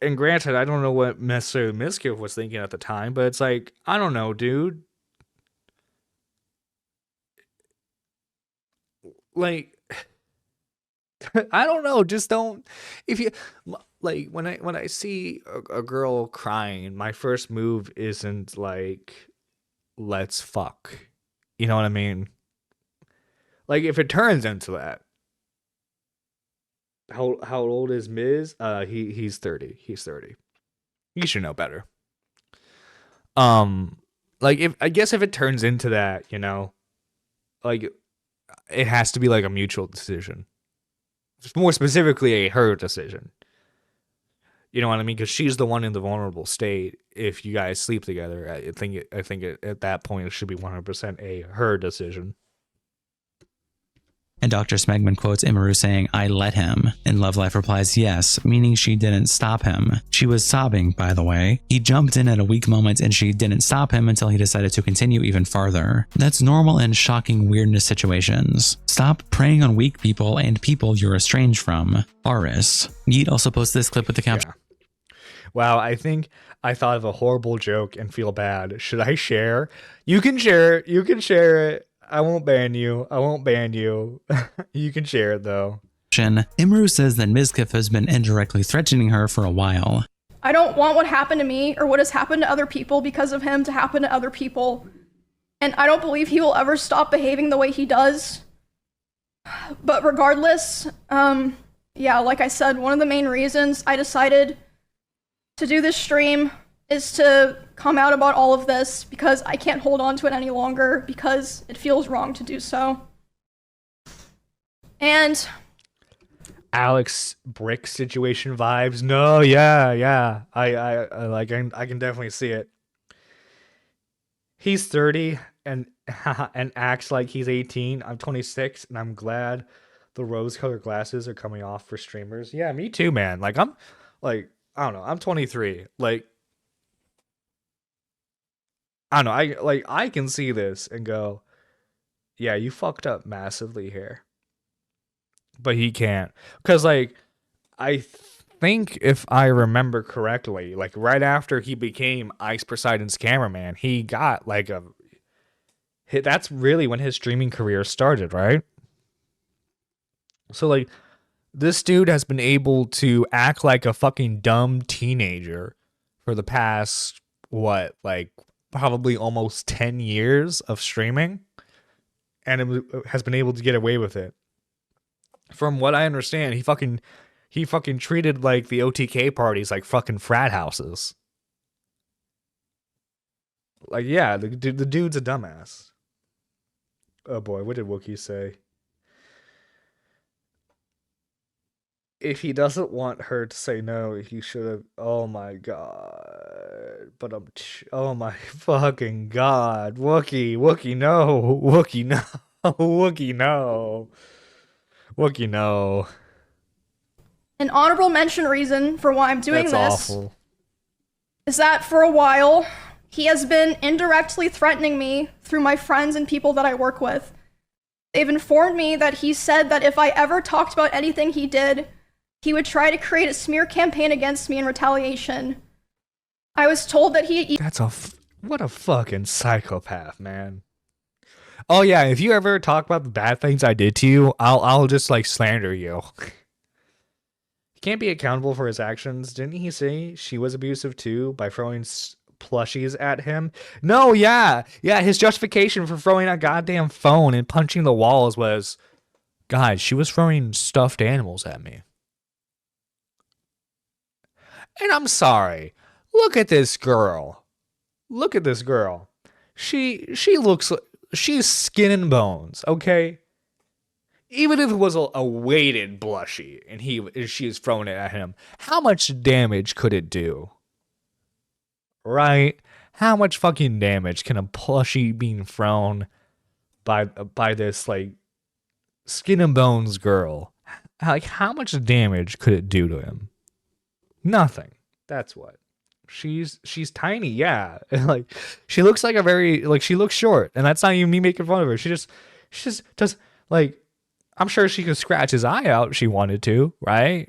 And granted, I don't know what necessarily Mizkif was thinking at the time, but it's like, I don't know, dude. Like, I don't know. Just don't. If you like, when I see a girl crying, my first move isn't like, let's fuck. You know what I mean? Like, if it turns into that. How old is Miz? He's 30. He's 30. You should know better. Like if it turns into that, you know, like it has to be like a mutual decision. More specifically, a her decision. You know what I mean? Because she's the one in the vulnerable state. If you guys sleep together, I think at that point it should be 100% a her decision. And Dr. Smegman quotes Emiru saying, "I let him." And Love Life replies, "Yes," meaning she didn't stop him. She was sobbing, by the way. He jumped in at a weak moment and she didn't stop him until he decided to continue even farther. That's normal in shocking weirdness situations. Stop preying on weak people and people you're estranged from. Aris. Yeet also posts this clip with the caption. Wow, I think I thought of a horrible joke and feel bad. Should I share? You can share it. You can share it. I won't ban you. I won't ban you. You can share it though. Emiru says that Mizkif has been indirectly threatening her for a while. I don't want what happened to me or what has happened to other people because of him to happen to other people. And I don't believe he will ever stop behaving the way he does. But regardless, yeah, like I said, one of the main reasons I decided to do this stream is to come out about all of this because I can't hold on to it any longer because it feels wrong to do so. And Alex Brick situation vibes. No, yeah. I can definitely see it. He's 30 and acts like he's 18. I'm 26 and I'm glad the rose-colored glasses are coming off for streamers. Yeah, me too, man. Like I don't know. I'm 23. Like I don't know. I can see this and go, yeah, you fucked up massively here. But he can't. Because, like, I think if I remember correctly, like, right after he became Ice Poseidon's cameraman, he got, like, that's really when his streaming career started, right? So, like, this dude has been able to act like a fucking dumb teenager for the past, what, like, probably almost 10 years of streaming. And has been able to get away with it. From what I understand, he fucking treated like the OTK parties like fucking frat houses. Like, yeah, the dude's a dumbass. Oh boy, what did Wookiee say? If he doesn't want her to say no, he should have. Oh my god. But oh my fucking god. Wookiee, no. Wookiee, no. Wookiee, no. Wookiee, no. an honorable mention reason for why I'm doing That's this awful. is that for a while, he has been indirectly threatening me through my friends and people that I work with. They've informed me that he said that if I ever talked about anything he did, he would try to create a smear campaign against me in retaliation. I was told that he... What a fucking psychopath, man. Oh yeah, if you ever talk about the bad things I did to you, I'll just like slander you. He can't be accountable for his actions. Didn't he say she was abusive too by throwing plushies at him? No, yeah. His justification for throwing that goddamn phone and punching the walls was, God, she was throwing stuffed animals at me. And I'm sorry. Look at this girl. She looks like she's skin and bones, okay? Even if it was a weighted blushie and she is throwing it at him, how much damage could it do? Right? How much fucking damage can a plushie being thrown by this like skin and bones girl? Like, how much damage could it do to him? Nothing. That's what. She's tiny, yeah. Like, she looks like she looks short, and that's not even me making fun of her. She just does, like, I'm sure she could scratch his eye out if she wanted to, right?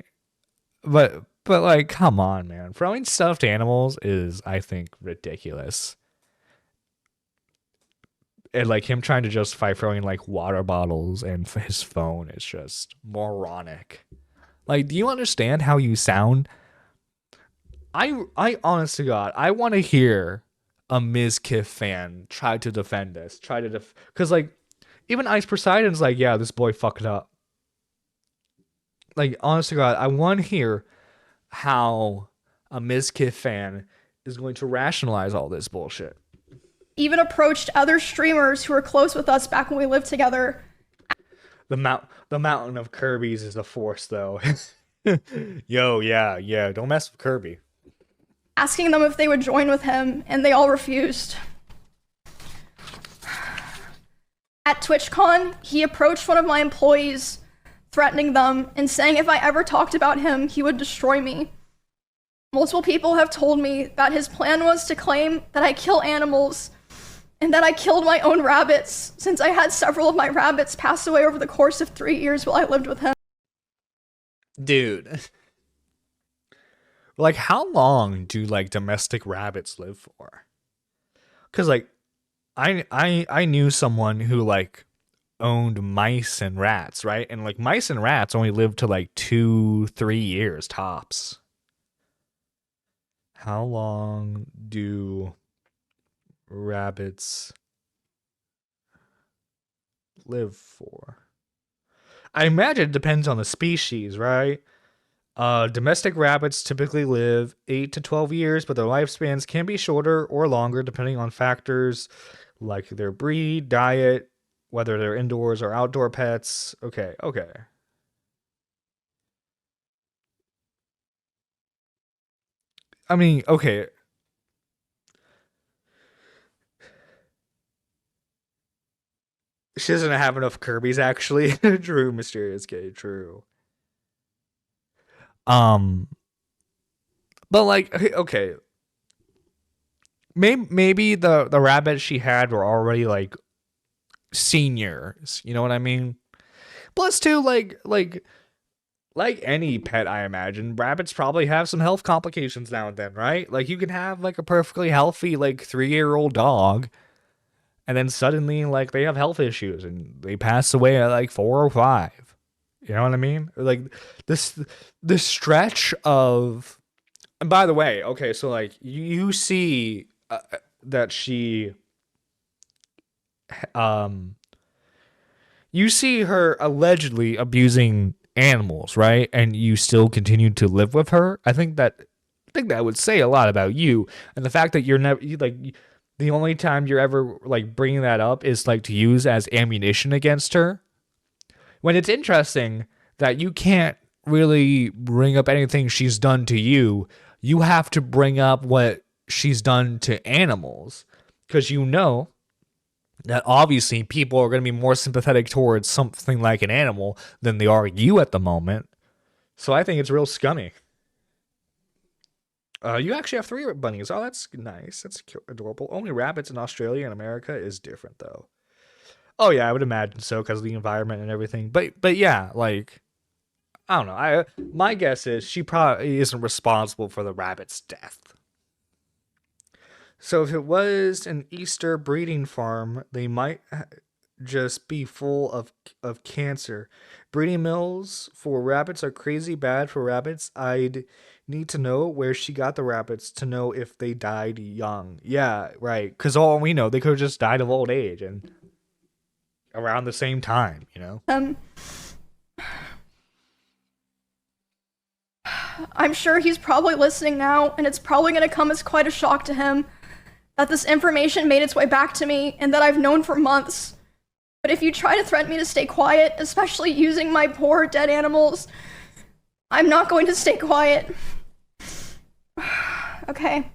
But like, come on, man. Throwing stuffed animals is, I think, ridiculous. And like him trying to justify throwing like water bottles and his phone is just moronic. Like, do you understand how you sound? I honest to God, I want to hear a Mizkif fan try to defend this. Because, like, even Ice Poseidon's like, yeah, this boy fucked up. Like, honest to God, I want to hear how a Mizkif fan is going to rationalize all this bullshit. even approached other streamers who were close with us back when we lived together. The mountain of Kirby's is a force, though. Yo, yeah, don't mess with Kirby. Asking them if they would join with him, and they all refused. At TwitchCon, he approached one of my employees, threatening them and saying if I ever talked about him, he would destroy me. Multiple people have told me that his plan was to claim that I kill animals and that I killed my own rabbits, since I had several of my rabbits pass away over the course of 3 years while I lived with him. Dude. Like, how long do, like, domestic rabbits live for? Because, like, I knew someone who, like, owned mice and rats, right? And, like, mice and rats only live to, like, 2-3 years tops. How long do rabbits live for? I imagine it depends on the species, right? Domestic rabbits typically live 8 to 12 years, but their lifespans can be shorter or longer depending on factors like their breed, diet, whether they're indoors or outdoor pets. Okay. I mean, okay. She doesn't have enough Kirby's, actually. True, Mysterious K, true. Um, but like, okay, maybe the rabbits she had were already like seniors. You know what I mean? Plus, too, like any pet, I imagine rabbits probably have some health complications now and then, right? Like you can have like a perfectly healthy like 3-year-old dog, and then suddenly like they have health issues and they pass away at like 4 or 5. You know what I mean? Like this stretch of. And by the way, okay, so like you see that she um you see her allegedly abusing animals, right? And you still continue to live with her. I think that would say a lot about you, and the fact that you're never like the only time you're ever like bringing that up is like to use as ammunition against her. When it's interesting that you can't really bring up anything she's done to you, you have to bring up what she's done to animals, because you know that obviously people are going to be more sympathetic towards something like an animal than they are you at the moment. So I think it's real scummy. You actually have 3 bunnies. Oh, that's nice. That's adorable. Only rabbits in Australia and America is different, though. Oh yeah, I would imagine so because of the environment and everything. But yeah, like I don't know. My guess is she probably isn't responsible for the rabbit's death. So if it was an Easter breeding farm, they might just be full of cancer. Breeding mills for rabbits are crazy bad for rabbits. I'd need to know where she got the rabbits to know if they died young. Yeah, right. Because all we know, they could have just died of old age and around the same time, you know? I'm sure he's probably listening now, and it's probably going to come as quite a shock to him that this information made its way back to me and that I've known for months. But if you try to threaten me to stay quiet, especially using my poor dead animals, I'm not going to stay quiet. Okay.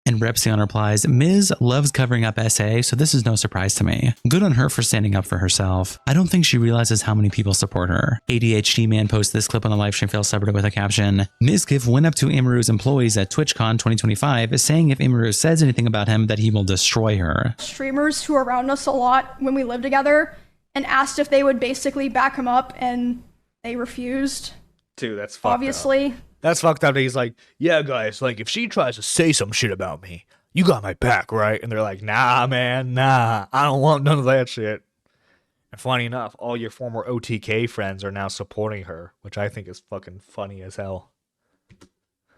And Repsion replies, Ms. loves covering up SA, so this is no surprise to me. Good on her for standing up for herself. I don't think she realizes how many people support her. ADHD Man posts this clip on the Livestream Fail subreddit with a caption, Mizkif went up to Emiru's employees at TwitchCon 2025 saying if Emiru says anything about him that he will destroy her. Streamers who are around us a lot when we lived together and asked if they would basically back him up, and they refused. Dude, that's fucked obviously. up. That's fucked up. He's like, yeah, guys, like, if she tries to say some shit about me, you got my back, right? And they're like, nah, man, nah, I don't want none of that shit. And funny enough, all your former OTK friends are now supporting her, which I think is fucking funny as hell.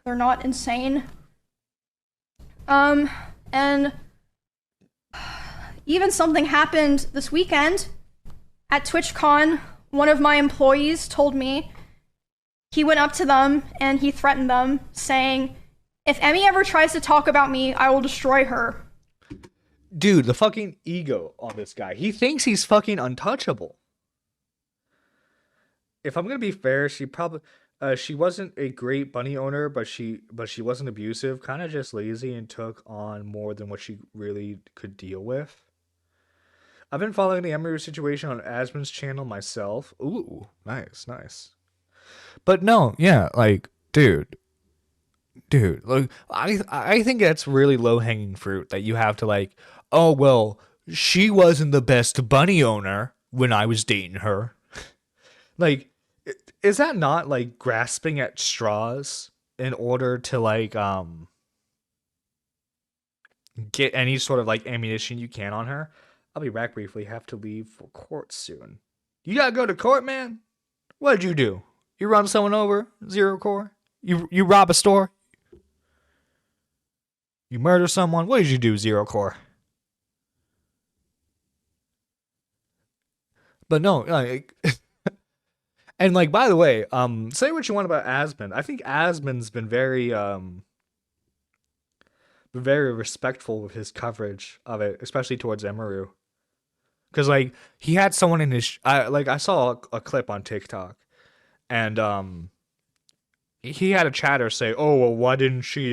They're not insane. And even something happened this weekend at TwitchCon. One of my employees told me he went up to them and he threatened them, saying, if Emmy ever tries to talk about me, I will destroy her. Dude, the fucking ego on this guy. He thinks he's fucking untouchable. If I'm gonna be fair, she probably she wasn't a great bunny owner, but she wasn't abusive, kind of just lazy and took on more than what she really could deal with. I've been following the Emiru situation on Asmon's channel myself. Ooh, nice, nice. But no, yeah, like, dude, like, I think that's really low hanging fruit that you have to like. Oh well, she wasn't the best bunny owner when I was dating her. Like, is that not like grasping at straws in order to like get any sort of like ammunition you can on her? I'll be back briefly. Have to leave for court soon. You gotta go to court, man. What'd you do? You run someone over? Zero core? You rob a store? You murder someone? What did you do, Zero Core? But no, like, and like, by the way, say what you want about Asmon. I think Asmon's been very respectful of his coverage of it, especially towards Emiru. Because like he had someone in his, I saw a clip on TikTok, and he had a chatter say, "Oh well, why didn't she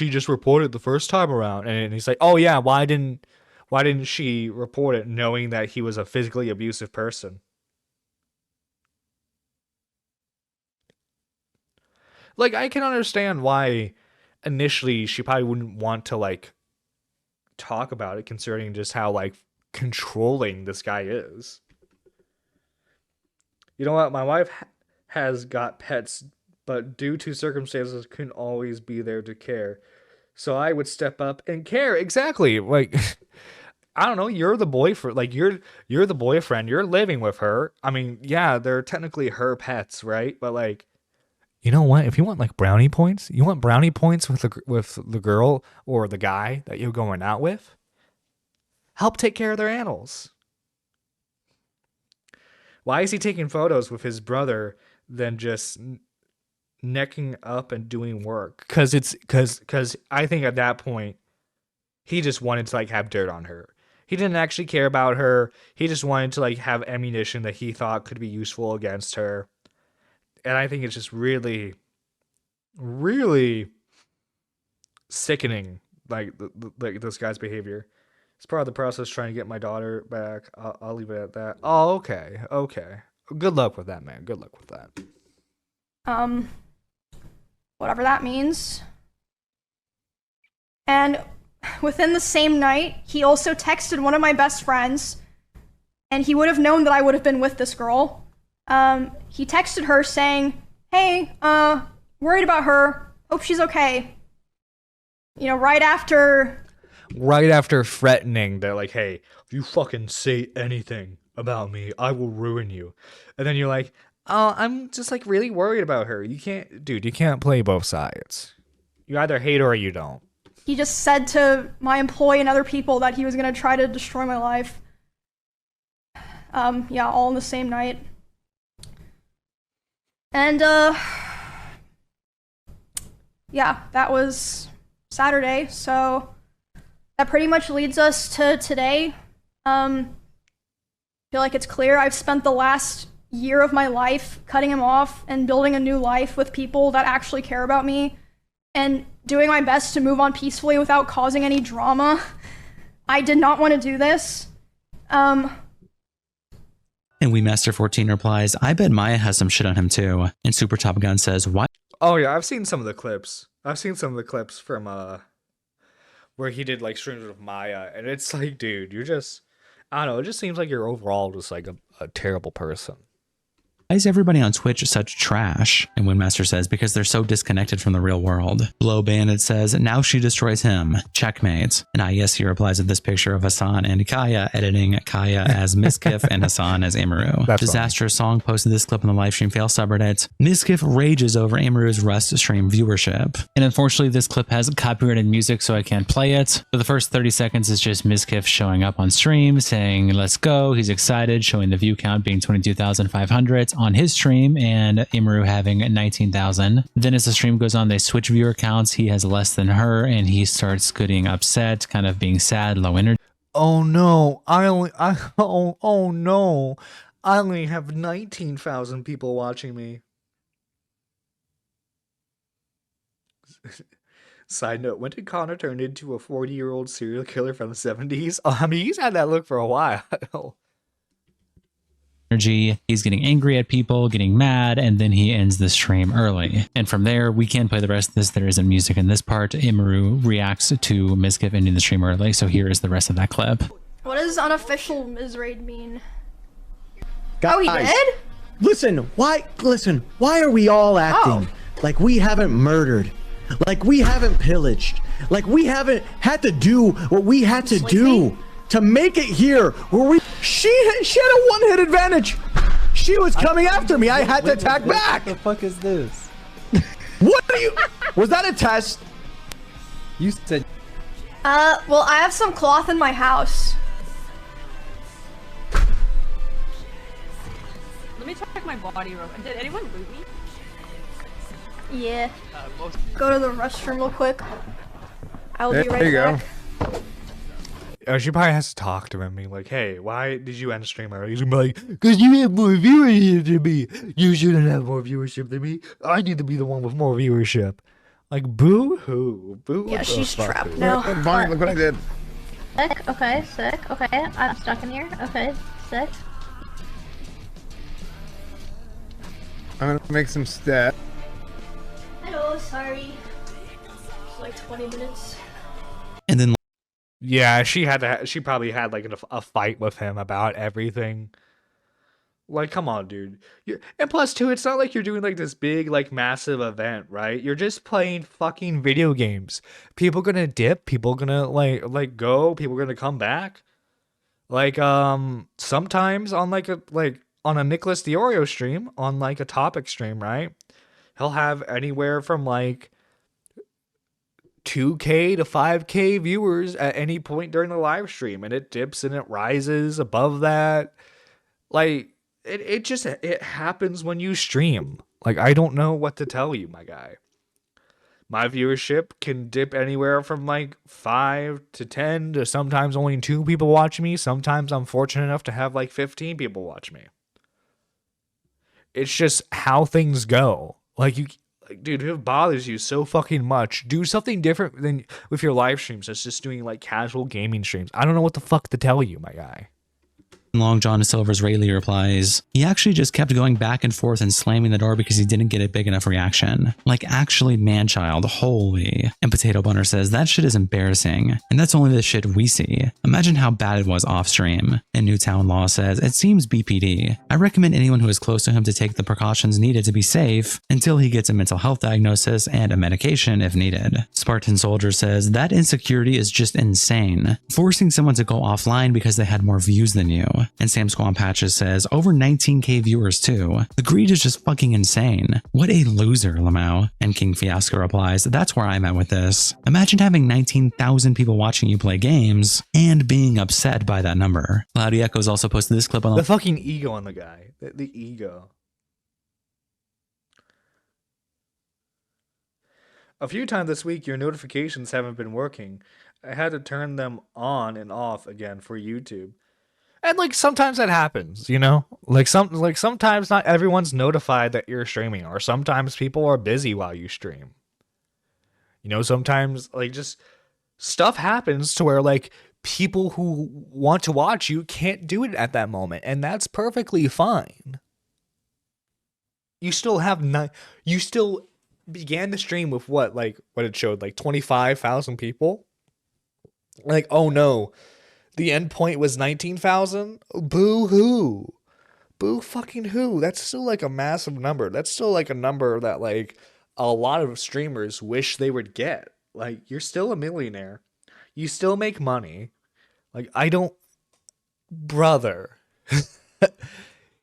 just report it the first time around?" And he's like, "Oh yeah, why didn't she report it knowing that he was a physically abusive person?" Like, I can understand why initially she probably wouldn't want to like talk about it, considering just how like controlling this guy is. You know what? My wife has got pets, but due to circumstances, couldn't always be there to care. So I would step up and care. Exactly. Like, I don't know. You're the boyfriend. Like, you're the boyfriend. You're living with her. I mean, yeah, they're technically her pets, right? But like, you know what? If you want like brownie points, you want brownie points with the girl or the guy that you're going out with. Help take care of their animals. Why is he taking photos with his brother than just necking up and doing work? Because I think at that point he just wanted to like have dirt on her. He didn't actually care about her. He just wanted to like have ammunition that he thought could be useful against her. And I think it's just really, really sickening, like like this guy's behavior. It's part of the process trying to get my daughter back. I'll leave it at that. Oh, okay. Good luck with that, man. Good luck with that. Whatever that means. And within the same night, he also texted one of my best friends, and he would have known that I would have been with this girl. He texted her saying, "Hey, worried about her. Hope she's okay." You know, right after threatening that, like, "Hey, if you fucking say anything about me, I will ruin you." And then you're like, "Oh, I'm just like really worried about her." You can't play both sides. You either hate her or you don't. He just said to my employee and other people that he was gonna try to destroy my life. Yeah, all in the same night. And, yeah, that was Saturday, so that pretty much leads us to today. I feel like it's clear I've spent the last year of my life cutting him off and building a new life with people that actually care about me and doing my best to move on peacefully without causing any drama. I did not want to do this. And WeMaster14 replies, "I bet Maya has some shit on him too." And Super Top Gun says, "Why?" Oh yeah, I've seen some of the clips. From where he did like streams with Maya, and it's like, dude, you're just, I don't know, it just seems like you're overall just like a terrible person. Why is everybody on Twitch such trash? And Windmaster says, "Because they're so disconnected from the real world." Blow Bandit says, "Now she destroys him. Checkmate." And yes, he replies with this picture of Hassan and Kaya editing Kaya as Mizkif and Hassan as Emiru. That's Disastrous Song posted this clip on the livestream fail subreddit. Mizkif rages over Emiru's Rust stream viewership. And unfortunately, this clip has copyrighted music, so I can't play it. For the first 30 seconds, it's just Mizkif showing up on stream, saying, "Let's go." He's excited, showing the view count being 22,500 on his stream and Emiru having 19,000. Then as the stream goes on, they switch viewer counts. He has less than her and he starts getting upset, kind of being sad, low energy. Oh no, I only have 19,000 people watching me. Side note, when did Connor turn into a 40-year-old serial killer from the 70s? I mean, he's had that look for a while. Energy. He's getting angry at people, getting mad, and then he ends the stream early. And from there, we can play the rest of this. There isn't music in this part. Emiru reacts to Mizkif ending the stream early, so here is the rest of that clip. What does unofficial Mizraid mean? Guys, Oh, he dead? Listen, why are we all acting like we haven't murdered? Like we haven't pillaged? Like we haven't had to do what we had to do to make it here where we... She had a one-hit advantage. She was coming after me. I had to attack back. What the fuck is this? What are you... Was that a test? You said... Well, I have some cloth in my house. Let me check my body real quick. Did anyone loot me? Yeah. Go to the restroom real quick. I'll be There right you go. back. She probably has to talk to him, being like, "Hey, why did you end the stream early?" He's gonna be like, "Because you have more viewership than me. You shouldn't have more viewership than me. I need to be the one with more viewership." Like, boo hoo, boo. Yeah, what the she's fuck, trapped dude? now. Fine, look what I did. Sick, okay, sick, okay, I'm stuck in here, okay, sick. I'm gonna make some steps. Hello, sorry. It's like 20 minutes. And then Yeah, she probably had like a fight with him about everything. Like, come on, dude. And plus, too, it's not like you're doing like this big, like, massive event, right? You're just playing fucking video games. People gonna dip. People gonna like go. People gonna come back. Like, sometimes on on a Nicholas Diorio stream, on like a topic stream, right? He'll have anywhere from like 2K to 5K viewers at any point during the live stream, and it dips and it rises above that. Like, it happens when you stream. Like, I don't know what to tell you, my guy. My viewership can dip anywhere from like 5 to 10 to sometimes only 2 people watch me. Sometimes I'm fortunate enough to have like 15 people watch me. It's just how things go. Like, dude, if it bothers you so fucking much, do something different than with your live streams. It's just doing like casual gaming streams. I don't know what the fuck to tell you, my guy. Long John Silver's Rayleigh replies, he actually just kept going back and forth and slamming the door because he didn't get a big enough reaction. Like, actually, man-child, holy. And Potato Bunner says, that shit is embarrassing. And that's only the shit we see. Imagine how bad it was off-stream. And Newtown Law says, it seems BPD. I recommend anyone who is close to him to take the precautions needed to be safe until he gets a mental health diagnosis and a medication if needed. Spartan Soldier says, that insecurity is just insane. Forcing someone to go offline because they had more views than you. And Sam Squam Patches says, over 19k viewers too. The greed is just fucking insane. What a loser, Lamau. And King Fiasco replies, that's where I'm at with this. Imagine having 19,000 people watching you play games and being upset by that number. Cloudy Echoes also posted this clip on The fucking ego on the guy. The ego. A few times this week, your notifications haven't been working. I had to turn them on and off again for YouTube. And like sometimes that happens, you know? Like sometimes not everyone's notified that you're streaming, or sometimes people are busy while you stream. You know, sometimes like just stuff happens to where like people who want to watch you can't do it at that moment, and that's perfectly fine. You still have you still began the stream with what it showed, like 25,000 people. Like, oh no. The end point was 19,000? Boo hoo. Boo fucking who. That's still like a massive number. That's still like a number that like a lot of streamers wish they would get. Like, you're still a millionaire. You still make money. Like, brother.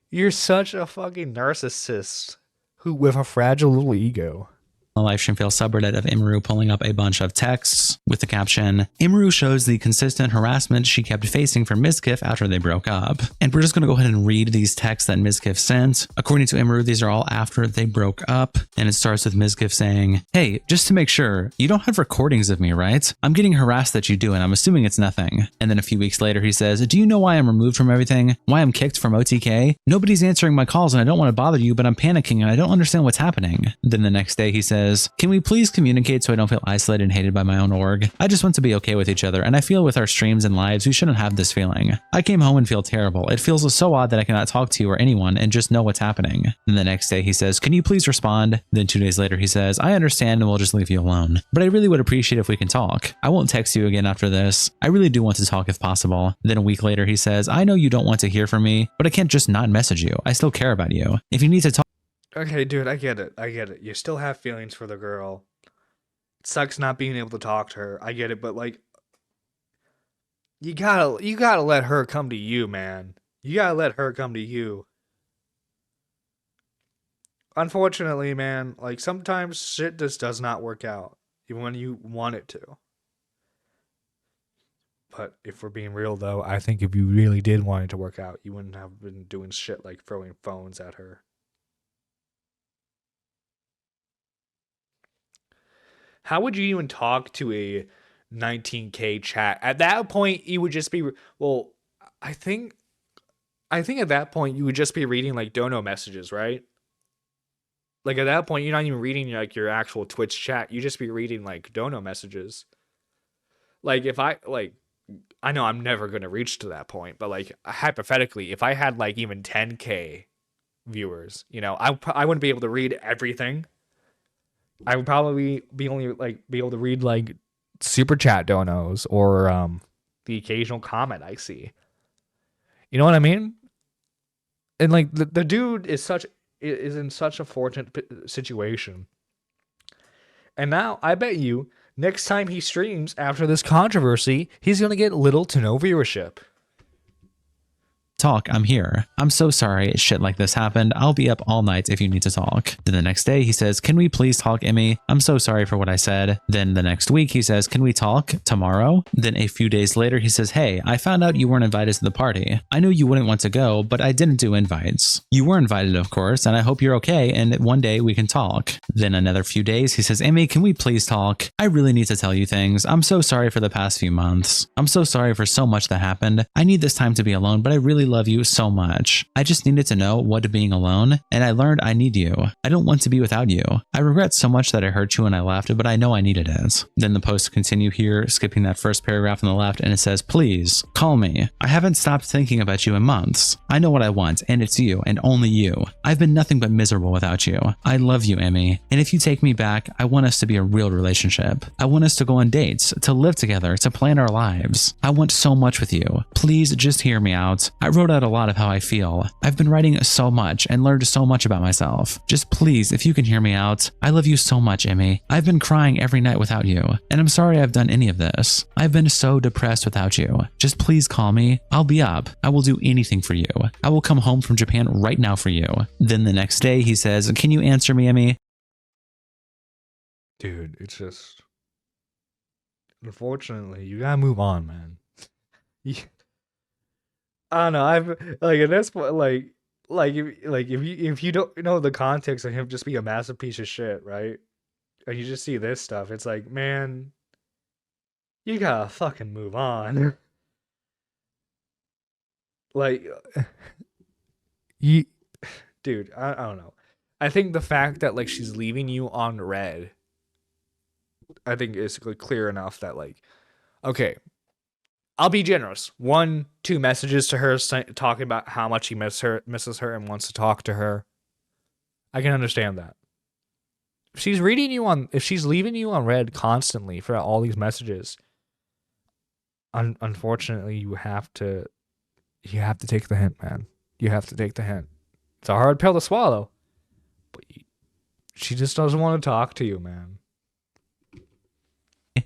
You're such a fucking narcissist who with a fragile little ego. The livestream fail subreddit of Emiru pulling up a bunch of texts with the caption, Emiru shows the consistent harassment she kept facing from Mizkif after they broke up. And we're just going to go ahead and read these texts that Mizkif sent. According to Emiru, these are all after they broke up. And it starts with Mizkif saying, hey, just to make sure, you don't have recordings of me, right? I'm getting harassed that you do, and I'm assuming it's nothing. And then a few weeks later, he says, do you know why I'm removed from everything? Why I'm kicked from OTK? Nobody's answering my calls and I don't want to bother you, but I'm panicking and I don't understand what's happening. Then the next day he says, says, can we please communicate so I don't feel isolated and hated by my own org? I just want to be okay with each other, and I feel with our streams and lives, we shouldn't have this feeling. I came home and feel terrible. It feels so odd that I cannot talk to you or anyone and just know what's happening. Then the next day he says, can you please respond? Then 2 days later he says, I understand and we'll just leave you alone. But I really would appreciate if we can talk. I won't text you again after this. I really do want to talk if possible. Then a week later he says, I know you don't want to hear from me, but I can't just not message you. I still care about you. If you need to talk. Okay, dude, I get it. I get it. You still have feelings for the girl. It sucks not being able to talk to her. I get it, but like, you gotta let her come to you, man. You gotta let her come to you. Unfortunately, man, like sometimes shit just does not work out, even when you want it to. But if we're being real, though, I think if you really did want it to work out, you wouldn't have been doing shit like throwing phones at her. How would you even talk to a 19K chat? At that point, you would just be, well, I think at that point, you would just be reading like dono messages, right? Like at that point, you're not even reading like your actual Twitch chat. You just be reading like dono messages. Like if I know I'm never going to reach to that point, but like hypothetically, if I had like even 10K viewers, you know, I wouldn't be able to read everything. I would probably be able to read like super chat donos or the occasional comment I see. You know what I mean? And like the dude is in such a fortunate situation. And now I bet you next time he streams after this controversy, he's going to get little to no viewership. Talk, I'm here. I'm so sorry shit like this happened. I'll be up all night if you need to talk. Then the next day he says, can we please talk, Emmy? I'm so sorry for what I said. Then the next week he says, can we talk tomorrow? Then a few days later he says, hey, I found out you weren't invited to the party. I knew you wouldn't want to go, but I didn't do invites. You were invited, of course, and I hope you're okay and one day we can talk. Then another few days he says, Emmy, can we please talk? I really need to tell you things. I'm so sorry for the past few months. I'm so sorry for so much that happened. I need this time to be alone, but I really love you so much. I just needed to know what being alone, and I learned I need you. I don't want to be without you. I regret so much that I hurt you when I left, but I know I needed it. Then the posts continue here, skipping that first paragraph on the left, and it says, please, call me. I haven't stopped thinking about you in months. I know what I want, and it's you, and only you. I've been nothing but miserable without you. I love you, Emmy, and if you take me back, I want us to be a real relationship. I want us to go on dates, to live together, to plan our lives. I want so much with you. Please just hear me out. I wrote out a lot of how I feel. I've been writing so much and learned so much about myself. Just please, if you can hear me out. I love you so much, Emmy. I've been crying every night without you, and I'm sorry I've done any of this. I've been so depressed without you. Just please call me. I'll be up. I will do anything for you. I will come home from Japan right now for you. Then the next day he says, can you answer me, Emmy? Dude, it's just, unfortunately, you gotta move on, man. I don't know. I've like at this point, if you don't know the context of him just being a massive piece of shit, right? And you just see this stuff, it's like, man, you gotta fucking move on. Like, dude, I don't know. I think the fact that like she's leaving you on red, I think is clear enough that like, okay, I'll be generous. 1, 2 messages to her talking about how much he misses her and wants to talk to her. I can understand that. If she's leaving you on red constantly for all these messages, unfortunately, you have to take the hint, man. You have to take the hint. It's a hard pill to swallow, but she just doesn't want to talk to you, man.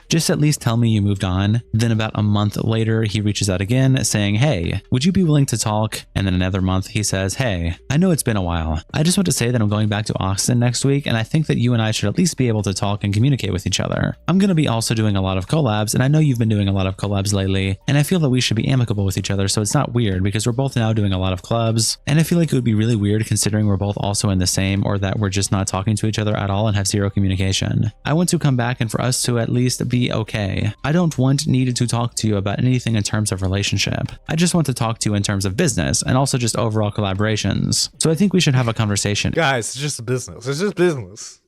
Just at least tell me you moved on. Then about a month later, he reaches out again saying, hey, would you be willing to talk? And then another month he says, hey, I know it's been a while. I just want to say that I'm going back to Austin next week, and I think that you and I should at least be able to talk and communicate with each other. I'm going to be also doing a lot of collabs, and I know you've been doing a lot of collabs lately, and I feel that we should be amicable with each other so it's not weird because we're both now doing a lot of clubs, and I feel like it would be really weird considering we're both also in the same or that we're just not talking to each other at all and have zero communication. I want to come back and for us to at least be okay. I don't need to talk to you about anything in terms of relationship. I just want to talk to you in terms of business and also just overall collaborations. So I think we should have a conversation. Guys, it's just business. It's just business.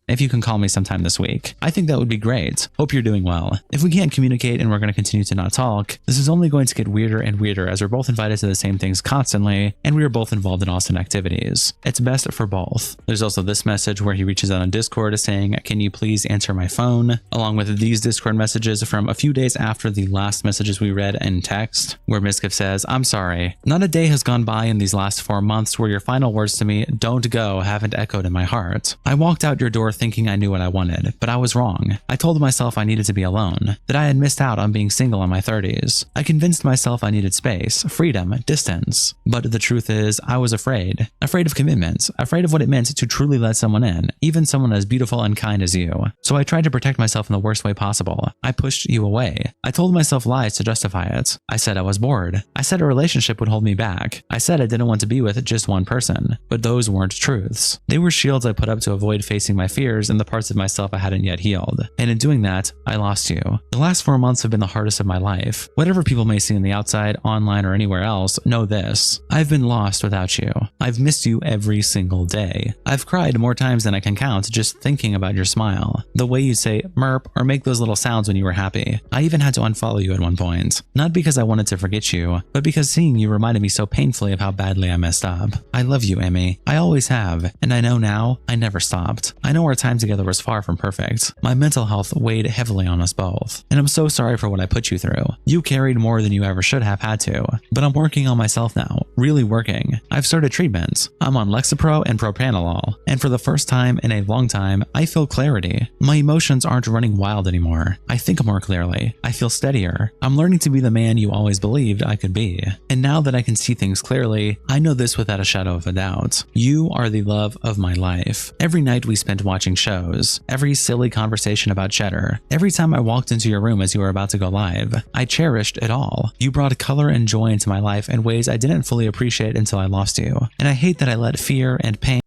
if you can call me sometime this week. I think that would be great. Hope you're doing well. If we can't communicate and we're going to continue to not talk, this is only going to get weirder and weirder as we're both invited to the same things constantly and we are both involved in awesome activities. It's best for both. There's also this message where he reaches out on Discord saying, can you please answer my phone? Along with these Discord messages from a few days after the last messages we read in text, where Mizkif says, I'm sorry. Not a day has gone by in these last 4 months where your final words to me, don't go, haven't echoed in my heart. I walked out your door thinking I knew what I wanted, but I was wrong. I told myself I needed to be alone, that I had missed out on being single in my 30s. I convinced myself I needed space, freedom, distance. But the truth is, I was afraid of commitment, afraid of what it meant to truly let someone in, even someone as beautiful and kind as you. So I tried to protect myself in the worst way possible. I pushed you away. I told myself lies to justify it. I said I was bored. I said a relationship would hold me back. I said I didn't want to be with just one person. But those weren't truths. They were shields I put up to avoid facing my fears and the parts of myself I hadn't yet healed. And in doing that, I lost you. The last 4 months have been the hardest of my life. Whatever people may see on the outside, online, or anywhere else, know this. I've been lost without you. I've missed you every single day. I've cried more times than I can count just thinking about your smile. The way you say merp or make those little sounds when you were happy. I even had to unfollow you at one point. Not because I wanted to forget you, but because seeing you reminded me so painfully of how badly I messed up. I love you, Emmy. I always have, and I know now I never stopped. I know our time together was far from perfect. My mental health weighed heavily on us both, and I'm so sorry for what I put you through. You carried more than you ever should have had to, but I'm working on myself now, really working. I've started treatments. I'm on Lexapro and propranolol, and for the first time in a long time, I feel clarity. My emotions aren't running wild anymore. I think more clearly. I feel steadier. I'm learning to be the man you always believed I could be. And now that I can see things clearly, I know this without a shadow of a doubt. You are the love of my life. Every night we spent watching shows, every silly conversation about cheddar, every time I walked into your room as you were about to go live, I cherished it all. You brought color and joy into my life in ways I didn't fully appreciate until I lost you. And I hate that I let fear and pain.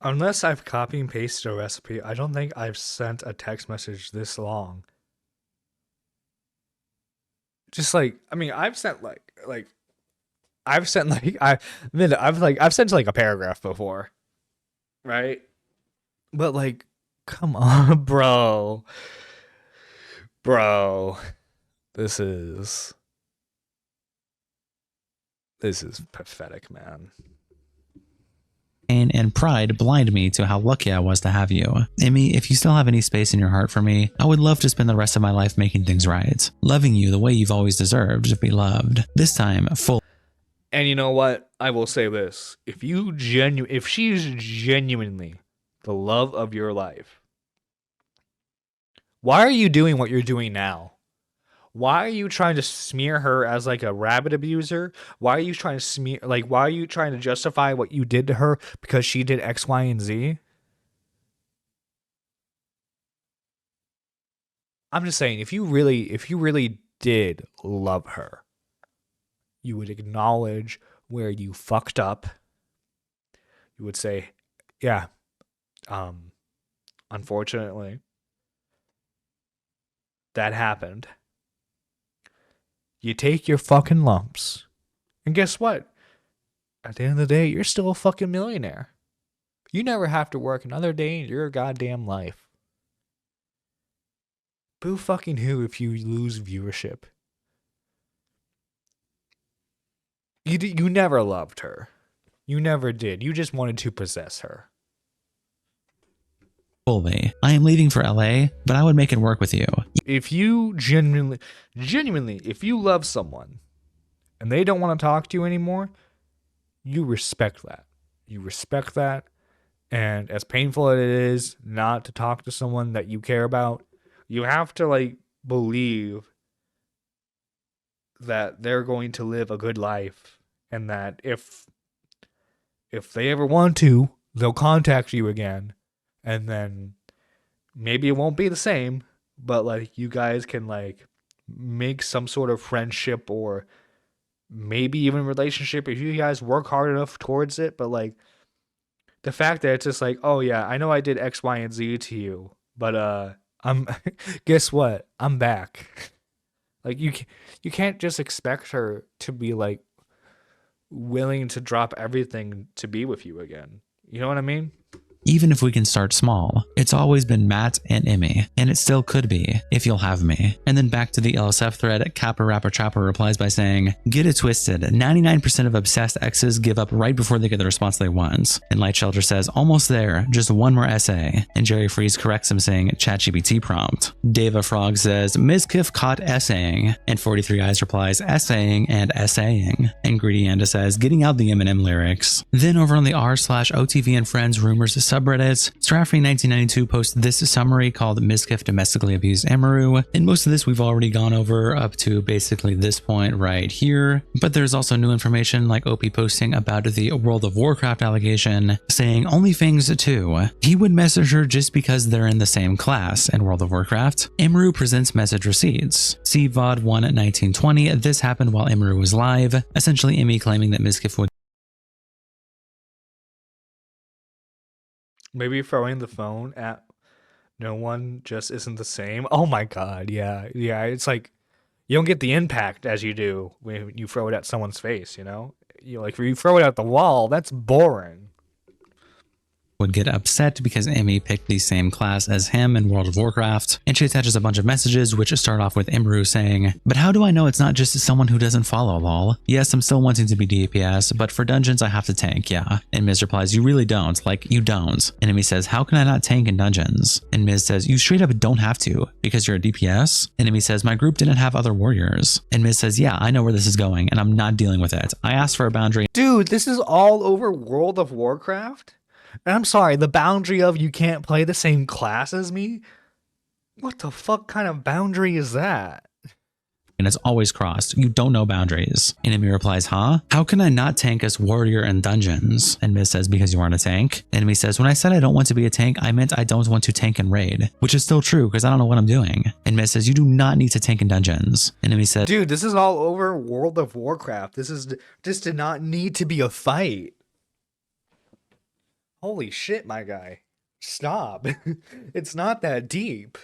Unless I've copy and pasted a recipe, I don't think I've sent a text message this long. Just like, I mean, I've sent I've sent like a paragraph before, right? But like, come on, bro, this is pathetic, man. And pride blind me to how lucky I was to have you. Emmy, if you still have any space in your heart for me, I would love to spend the rest of my life making things right. Loving you the way you've always deserved to be loved. This time, full. And you know what? I will say this. If she's genuinely the love of your life, why are you doing what you're doing now? Why are you trying to smear her as like a rabbit abuser? Why are you trying to why are you trying to justify what you did to her because she did X, Y, and Z? I'm just saying, if you really did love her, you would acknowledge where you fucked up. You would say, yeah, unfortunately, that happened. You take your fucking lumps. And guess what? At the end of the day, you're still a fucking millionaire. You never have to work another day in your goddamn life. Boo fucking who if you lose viewership. You never loved her. You never did. You just wanted to possess her. Fully. I am leaving for LA, but I would make it work with you. If you genuinely, if you love someone and they don't want to talk to you anymore, you respect that. You respect that. And as painful as it is not to talk to someone that you care about, you have to like believe that they're going to live a good life and that if they ever want to, they'll contact you again. And then maybe it won't be the same, but like you guys can like make some sort of friendship or maybe even relationship if you guys work hard enough towards it. But like the fact that it's just like, oh yeah, I know I did X, Y, and Z to you, but I'm guess what? I'm back. Like you can't just expect her to be like willing to drop everything to be with you again. You know what I mean? Even if we can start small, it's always been Matt and Emmy, and it still could be, if you'll have me. And then back to the LSF thread, Kappa Rapper Trapper replies by saying, get it twisted, 99% of obsessed exes give up right before they get the response they want. And Light Shelter says, almost there, just one more essay. And Jerry Freeze corrects him saying, ChatGPT prompt. Deva Frog says, Mizkif caught essaying. And 43 Eyes replies, essaying and essaying. And Greedy Anda says, getting out the Eminem lyrics. Then over on the r/OTV and Friends Rumors subreddit, Straffrey1992 posts this summary called Mizkif Domestically Abused Emiru. And most of this we've already gone over up to basically this point right here. But there's also new information like OP posting about the World of Warcraft allegation, saying only things too. He would message her just because they're in the same class in World of Warcraft. Emiru presents message receipts. See VOD 1/1920. This happened while Emiru was live. Essentially, Emmy claiming that Mizkif would Maybe throwing the phone at no one just isn't the same. Oh my god, yeah. Yeah, it's like you don't get the impact as you do when you throw it at someone's face, you know? You like when you throw it at the wall, that's boring. would get upset because Emmy picked the same class as him in World of Warcraft, and she attaches a bunch of messages which start off with Emiru saying, but how do I know it's not just someone who doesn't follow lol? Yes, I'm still wanting to be DPS, but for dungeons I have to tank, yeah. And Miz replies, you really don't, like you don't. And Emmy says, how can I not tank in dungeons? And Miz says, you straight up don't have to, because you're a DPS? And Emmy says, my group didn't have other warriors. And Miz says, yeah, I know where this is going, and I'm not dealing with it. I asked for a boundary. Dude, this is all over World of Warcraft? And I'm sorry, the boundary of you can't play the same class as me? What the fuck kind of boundary is that? And it's always crossed. You don't know boundaries. And Emmy replies, huh? How can I not tank as warrior in dungeons? And Miz says, because you aren't a tank. And Emmy says, when I said I don't want to be a tank, I meant I don't want to tank and raid. Which is still true, because I don't know what I'm doing. And Miz says, you do not need to tank in dungeons. And Emmy says, dude, this is all over World of Warcraft. This did not need to be a fight. Holy shit, my guy. Stop. It's not that deep.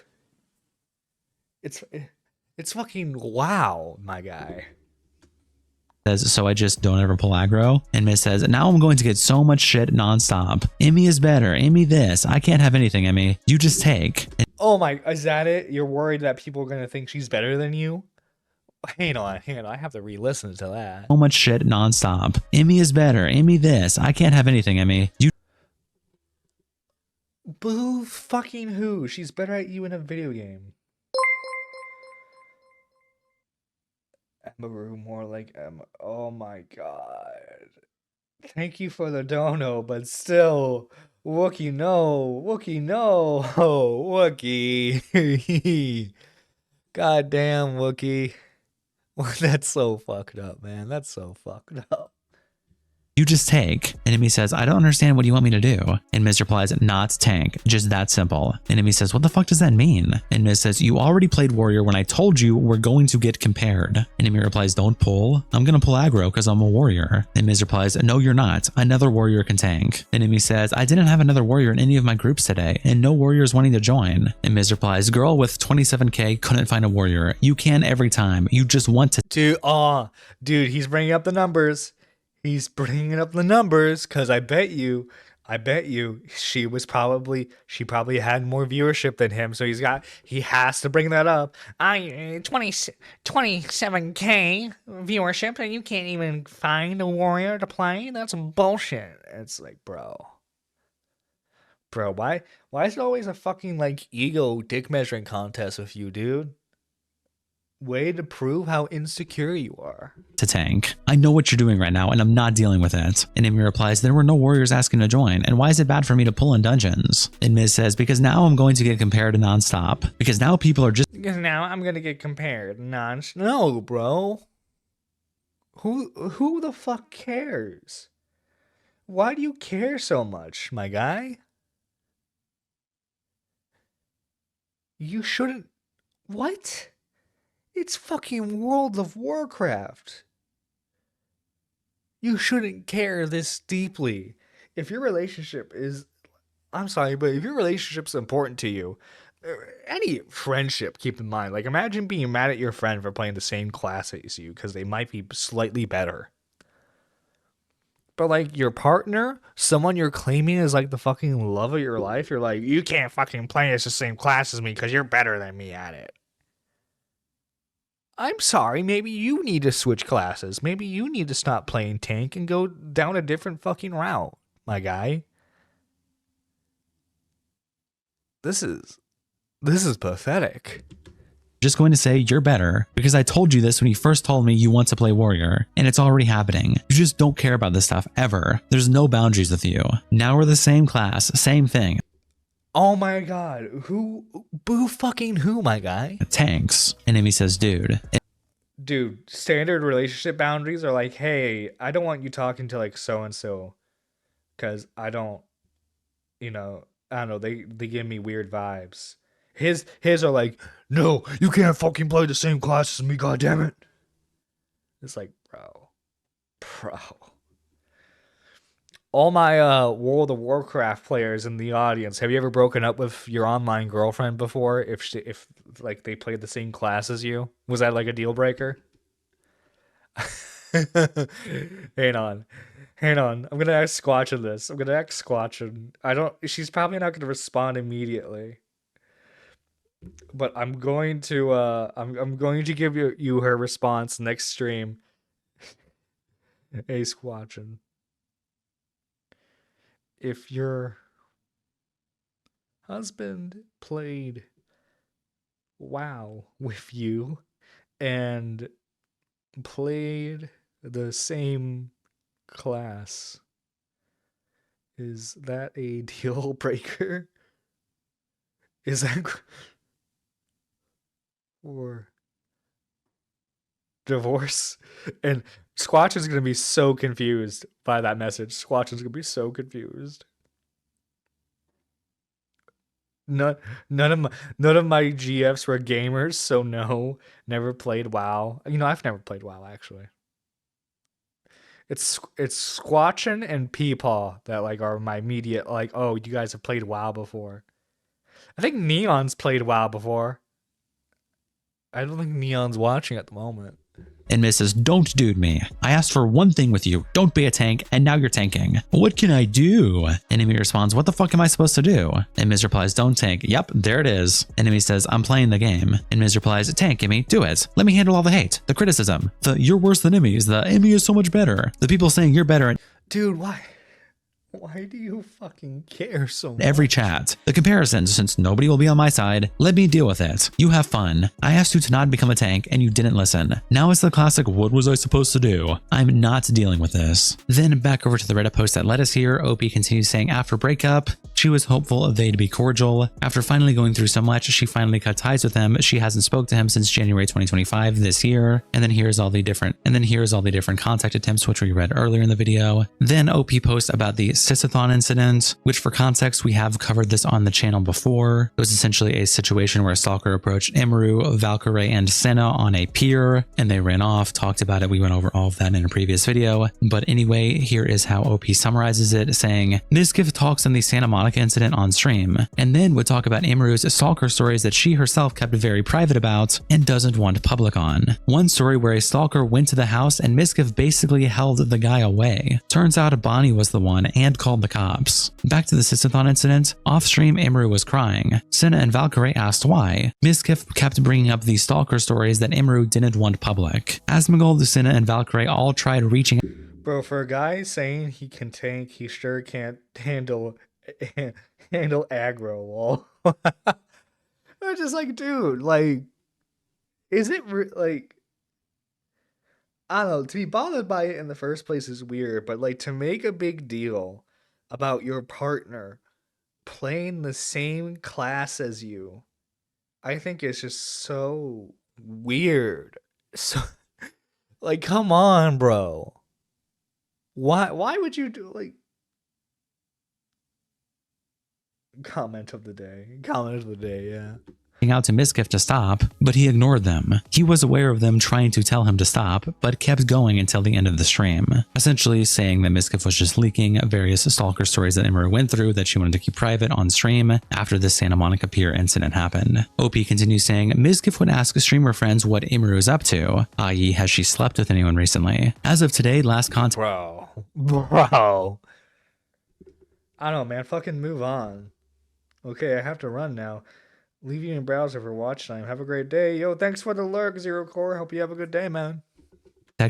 It's fucking wow, my guy. Says, so I just don't ever pull aggro. And Miz says, now I'm going to get so much shit nonstop. Emmy is better. Emmy this. I can't have anything, Emmy. You just take. And oh my, is that it? You're worried that people are going to think she's better than you? Hang on. I have to re-listen to that. so much shit nonstop. Emmy is better. Emmy this. I can't have anything, Emmy. You boo fucking who? She's better at you in a video game. Emiru, more like oh my god. Thank you for the dono, but still, Wookie no, Wookie. Goddamn Wookie. That's so fucked up, man. That's so fucked up. You just take. And Emmy says, I don't understand what you want me to do. And Miz replies, not tank. Just that simple. And Emmy says, what the fuck does that mean? And Miz says, you already played warrior when I told you we're going to get compared. And Emmy replies, don't pull. I'm going to pull aggro because I'm a warrior. And Miz replies, no, you're not. Another warrior can tank. And Emmy says, I didn't have another warrior in any of my groups today, and no warriors wanting to join. And Miz replies, girl with 27k couldn't find a warrior. You can every time. You just want to. Dude, he's bringing up the numbers. He's bringing up the numbers because I bet you she probably had more viewership than him. So he has to bring that up. 27k viewership and you can't even find a warrior to play? That's bullshit. It's like, bro, why is it always a fucking like ego dick measuring contest with you, dude? Way to prove how insecure you are. To tank. I know what you're doing right now and I'm not dealing with it. And Emmy replies, there were no warriors asking to join, and why is it bad for me to pull in dungeons? And Miz says, because now I'm going to get compared to nonstop. Because now people are just. Because now I'm gonna get compared. No, bro. Who the fuck cares? Why do you care so much, my guy? You shouldn't. What? It's fucking World of Warcraft. You shouldn't care this deeply. If your relationship is, I'm sorry, but if your relationship's important to you, any friendship, keep in mind, like imagine being mad at your friend for playing the same class as you because they might be slightly better. But like your partner, someone you're claiming is like the fucking love of your life, you're like, you can't fucking play as the same class as me because you're better than me at it. I'm sorry, maybe you need to switch classes. Maybe you need to stop playing tank and go down a different fucking route, my guy. This is pathetic. Just going to say you're better because I told you this when you first told me you want to play warrior, and it's already happening. You just don't care about this stuff ever. There's no boundaries with you. Now we're the same class, same thing. Oh my god, who fucking who, my guy? Tanks. Enemy says, dude. Dude, standard relationship boundaries are like, hey, I don't want you talking to like so and so, because I don't know, they give me weird vibes. His are like, no, you can't fucking play the same class as me, goddammit. It's like, bro. All my World of Warcraft players in the audience, have you ever broken up with your online girlfriend before? If like they played the same class as you, was that like a deal breaker? Hang on. I'm gonna ask Squatchin this. She's probably not gonna respond immediately. But I'm going to I'm going to give you her response next stream. Hey Squatchin. If your husband played WoW with you and played the same class, is that a deal breaker? Is that or divorce? And Squatch is going to be so confused by that message. Squatch is going to be so confused. None of my GFs were gamers, so no, never played WoW. I've never played WoW actually. It's Squatchin and Peepaw that like are my immediate like, oh, you guys have played WoW before. I think Neon's played WoW before. I don't think Neon's watching at the moment. And Mrs. Don't dude me. I asked for one thing with you. Don't be a tank, and now you're tanking. What can I do? Enemy responds, what the fuck am I supposed to do? And Miz replies, don't tank. Yep, there it is. Enemy says, I'm playing the game. And Miz replies, tank, Emmy, do it. Let me handle all the hate, the criticism, the you're worse than Emmy's, the Emmy is so much better, the people saying you're better. Dude, why? Why do you fucking care so much? Every chat. The comparisons, since nobody will be on my side, let me deal with it. You have fun. I asked you to not become a tank and you didn't listen. Now it's the classic, what was I supposed to do? I'm not dealing with this. Then back over to the Reddit post that led us here, OP continues saying after breakup, she was hopeful they'd be cordial. After finally going through so much, she finally cut ties with him. She hasn't spoke to him since January 2025 this year. And then here's all the different contact attempts, which we read earlier in the video. Then OP posts about the Sysathon incident, which for context, we have covered this on the channel before. It was essentially a situation where a stalker approached Emiru, Valkyrie, and Senna on a pier, and they ran off, talked about it. We went over all of that in a previous video. But anyway, here is how OP summarizes it, saying, Mizkif talks on the Santa Monica incident on stream, and then would talk about Emiru's stalker stories that she herself kept very private about and doesn't want public on. One story where a stalker went to the house and Mizkif basically held the guy away. Turns out Bonnie was the one and called the cops. Back to the Sysathon incident, off-stream Emiru was crying. Senna and Valkyrie asked why. Mizkif kept bringing up the stalker stories that Emiru didn't want public. Asmongold, Senna, and Valkyrie all tried reaching. Bro, for a guy saying he can tank, he sure can't handle aggro wall. I'm just like, dude, like, is it like, I don't know, to be bothered by it in the first place is weird, but like to make a big deal about your partner playing the same class as you, I think it's just so weird. So, like, come on, bro. Why would you do, like, comment of the day, yeah. out to Mizkif to stop, but he ignored them. He was aware of them trying to tell him to stop, but kept going until the end of the stream, essentially saying that Mizkif was just leaking various stalker stories that Emiru went through that she wanted to keep private on stream after the Santa Monica Pier incident happened. OP continues saying Mizkif would ask streamer friends what Emiru is up to, i.e. has she slept with anyone recently. As of today, last contact— Bro. I don't know, man. Fucking move on. Okay, I have to run now. Leave you in browser for watch time. Have a great day. Yo, thanks for the lurk, Zero Core. Hope you have a good day, man.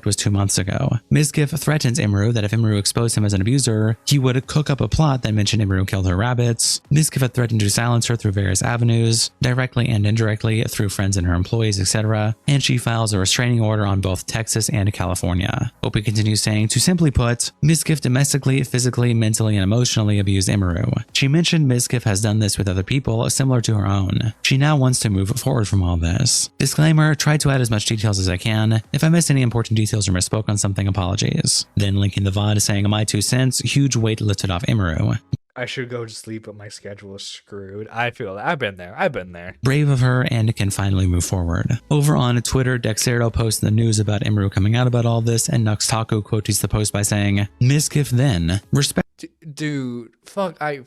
was 2 months ago. Mizkif threatens Emiru that if Emiru exposed him as an abuser, he would cook up a plot that mentioned Emiru killed her rabbits. Mizkif had threatened to silence her through various avenues, directly and indirectly through friends and her employees, etc., and she files a restraining order on both Texas and California. Opie continues saying, to simply put, Mizkif domestically, physically, mentally, and emotionally abused Emiru. She mentioned Mizkif has done this with other people similar to her own. She now wants to move forward from all this. Disclaimer, try to add as much details as I can. If I miss any important details or misspoke on something, apologies. Then linking the VOD saying my 2 cents, huge weight lifted off Emiru. I should go to sleep, but my schedule is screwed. I feel that. I've been there. Brave of her and can finally move forward. Over on Twitter, Dexerto posts the news about Emiru coming out about all this, and Nuxtaku quotes the post by saying, Mizkif then, respect— Dude, I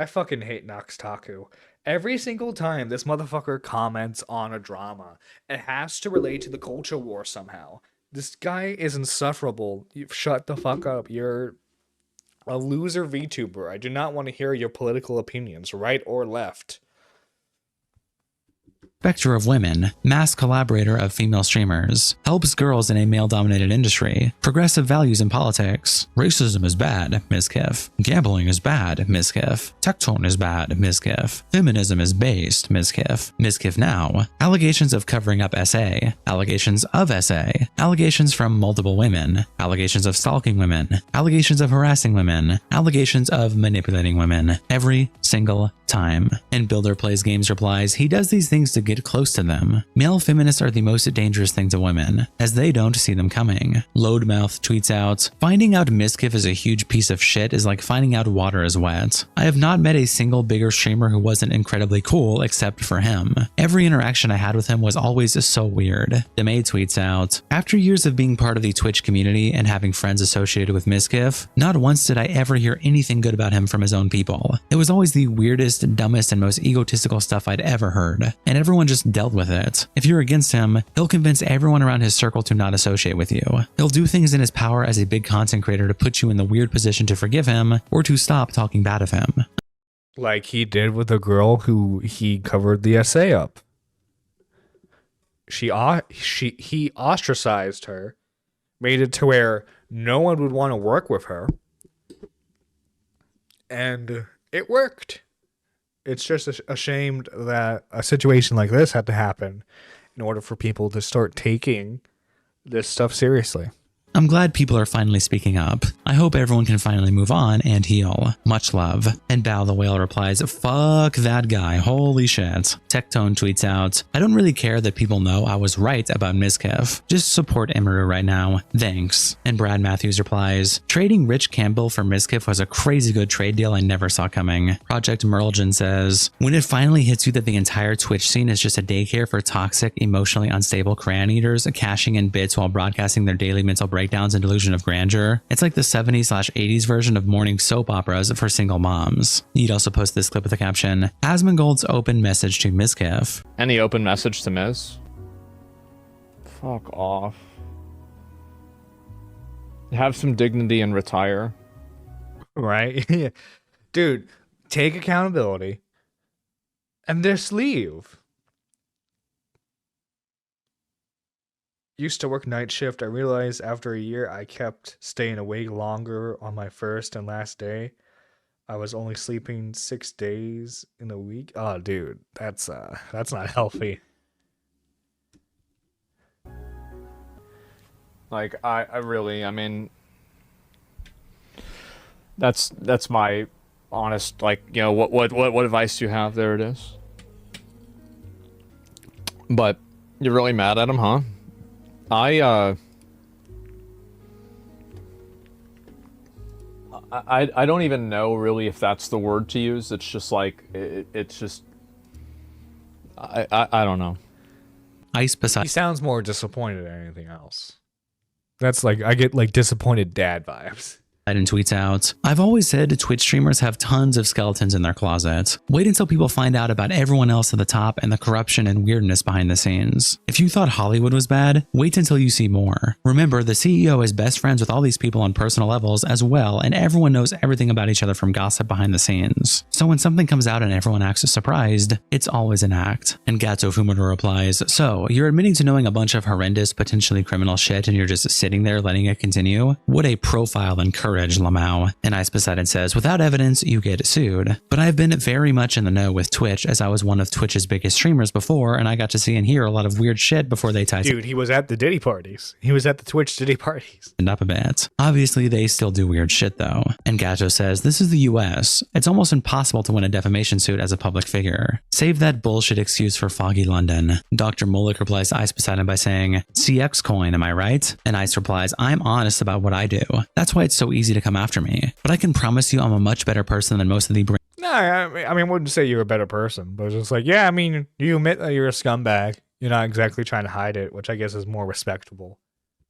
fucking hate Nuxtaku. Every single time this motherfucker comments on a drama, it has to relate to the culture war somehow. This guy is insufferable. You shut the fuck up. You're a loser VTuber. I do not want to hear your political opinions, right or left. Spectre of Women, mass collaborator of female streamers, helps girls in a male-dominated industry, progressive values in politics, racism is bad, Mizkif, gambling is bad, Mizkif, tectone is bad, Mizkif, feminism is based, Mizkif, Mizkif now, allegations of covering up SA, allegations of SA, allegations from multiple women, allegations of stalking women, allegations of harassing women, allegations of manipulating women, every single time. And Builder Plays Games replies, he does these things to get close to them. Male feminists are the most dangerous thing to women, as they don't see them coming. Loadmouth tweets out, finding out Mizkif is a huge piece of shit is like finding out water is wet. I have not met a single bigger streamer who wasn't incredibly cool except for him. Every interaction I had with him was always so weird. Demay tweets out, after years of being part of the Twitch community and having friends associated with Mizkif, not once did I ever hear anything good about him from his own people. It was always the weirdest, dumbest, and most egotistical stuff I'd ever heard, and everyone just dealt with it. If you're against him, he'll convince everyone around his circle to not associate with you. He'll do things in his power as a big content creator to put you in the weird position to forgive him or to stop talking bad of him. Like he did with the girl who he covered the essay up. He ostracized her, made it to where no one would want to work with her, and it worked. It's just ashamed that a situation like this had to happen in order for people to start taking this stuff seriously. I'm glad people are finally speaking up. I hope everyone can finally move on and heal. Much love. And Bao the Whale replies, fuck that guy, holy shit. Tectone tweets out, I don't really care that people know I was right about Mizkif. Just support Emiru right now. Thanks. And Brad Matthews replies, trading Rich Campbell for Mizkif was a crazy good trade deal I never saw coming. Project Merlgen says, when it finally hits you that the entire Twitch scene is just a daycare for toxic, emotionally unstable crayon eaters cashing in bits while broadcasting their daily mental breakdowns and delusion of grandeur, it's like the 70s/80s version of morning soap operas for single moms. You'd also post this clip with the caption, Asmongold's open message to Mizkif. Any open message to Miz? Fuck off. Have some dignity and retire. Right? Dude, take accountability and just leave. Used to work night shift. I realized after a year I kept staying awake longer on my first and last day. I was only sleeping 6 days in a week. Oh, dude, that's not healthy. Like I mean, that's my honest, like, you know, what advice do you have? There it is. But you're really mad at him, huh? I don't even know really if that's the word to use. It's just like it's just I don't know. Ice He Poseidon sounds more disappointed than anything else. That's like, I get like disappointed dad vibes. tweets out, I've always said Twitch streamers have tons of skeletons in their closet. Wait until people find out about everyone else at the top and the corruption and weirdness behind the scenes. If you thought Hollywood was bad, wait until you see more. Remember, the CEO is best friends with all these people on personal levels as well, and everyone knows everything about each other from gossip behind the scenes. So when something comes out and everyone acts surprised, it's always an act. And Gato Fumito replies, so you're admitting to knowing a bunch of horrendous, potentially criminal shit and you're just sitting there letting it continue? What a profile and courage, Lamau. And Ice Poseidon says, without evidence, you get sued. But I've been very much in the know with Twitch, as I was one of Twitch's biggest streamers before, and I got to see and hear a lot of weird shit before they tied Dude, he was at the Diddy parties. He was at the Twitch Diddy parties. it up a bit. Obviously, they still do weird shit though. And Gato says, this is the US. It's almost impossible to win a defamation suit as a public figure. Save that bullshit excuse for foggy London. Dr. Mullick replies to Ice Poseidon by saying, CX coin, am I right? And Ice replies, I'm honest about what I do. That's why it's so easy to come after me. But I can promise you I'm a much better person than most of the No, I mean, I wouldn't say you're a better person, but it's just like, yeah, I mean, you admit that you're a scumbag. You're not exactly trying to hide it, which I guess is more respectable.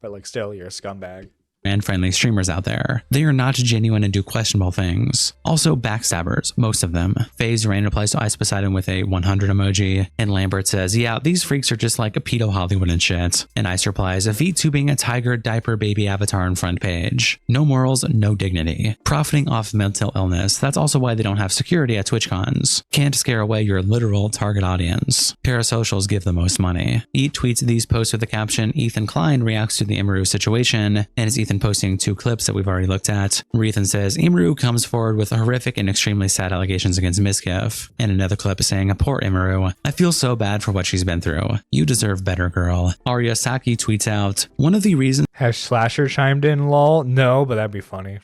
But like, still, you're a scumbag. brand-friendly streamers out there. They are not genuine and do questionable things. Also, backstabbers, most of them. FaZe Rain replies to Ice Poseidon with a 100 emoji, and Lambert says, yeah, these freaks are just like a pedo Hollywood and shit. And Ice replies, VTubing a tiger diaper baby avatar on front page. No morals, no dignity. Profiting off mental illness. That's also why they don't have security at TwitchCons. Can't scare away your literal target audience. Parasocials give the most money. Eat tweets these posts with the caption, Ethan Klein reacts to the Emiru situation, and is Ethan posting two clips that we've already looked at. Ethan says, Emiru comes forward with horrific and extremely sad allegations against Mizkif. And another clip saying, poor Emiru, I feel so bad for what she's been through. You deserve better, girl. Arya Saki tweets out, one of the reasons Has Slasher chimed in, lol? No, but that'd be funny.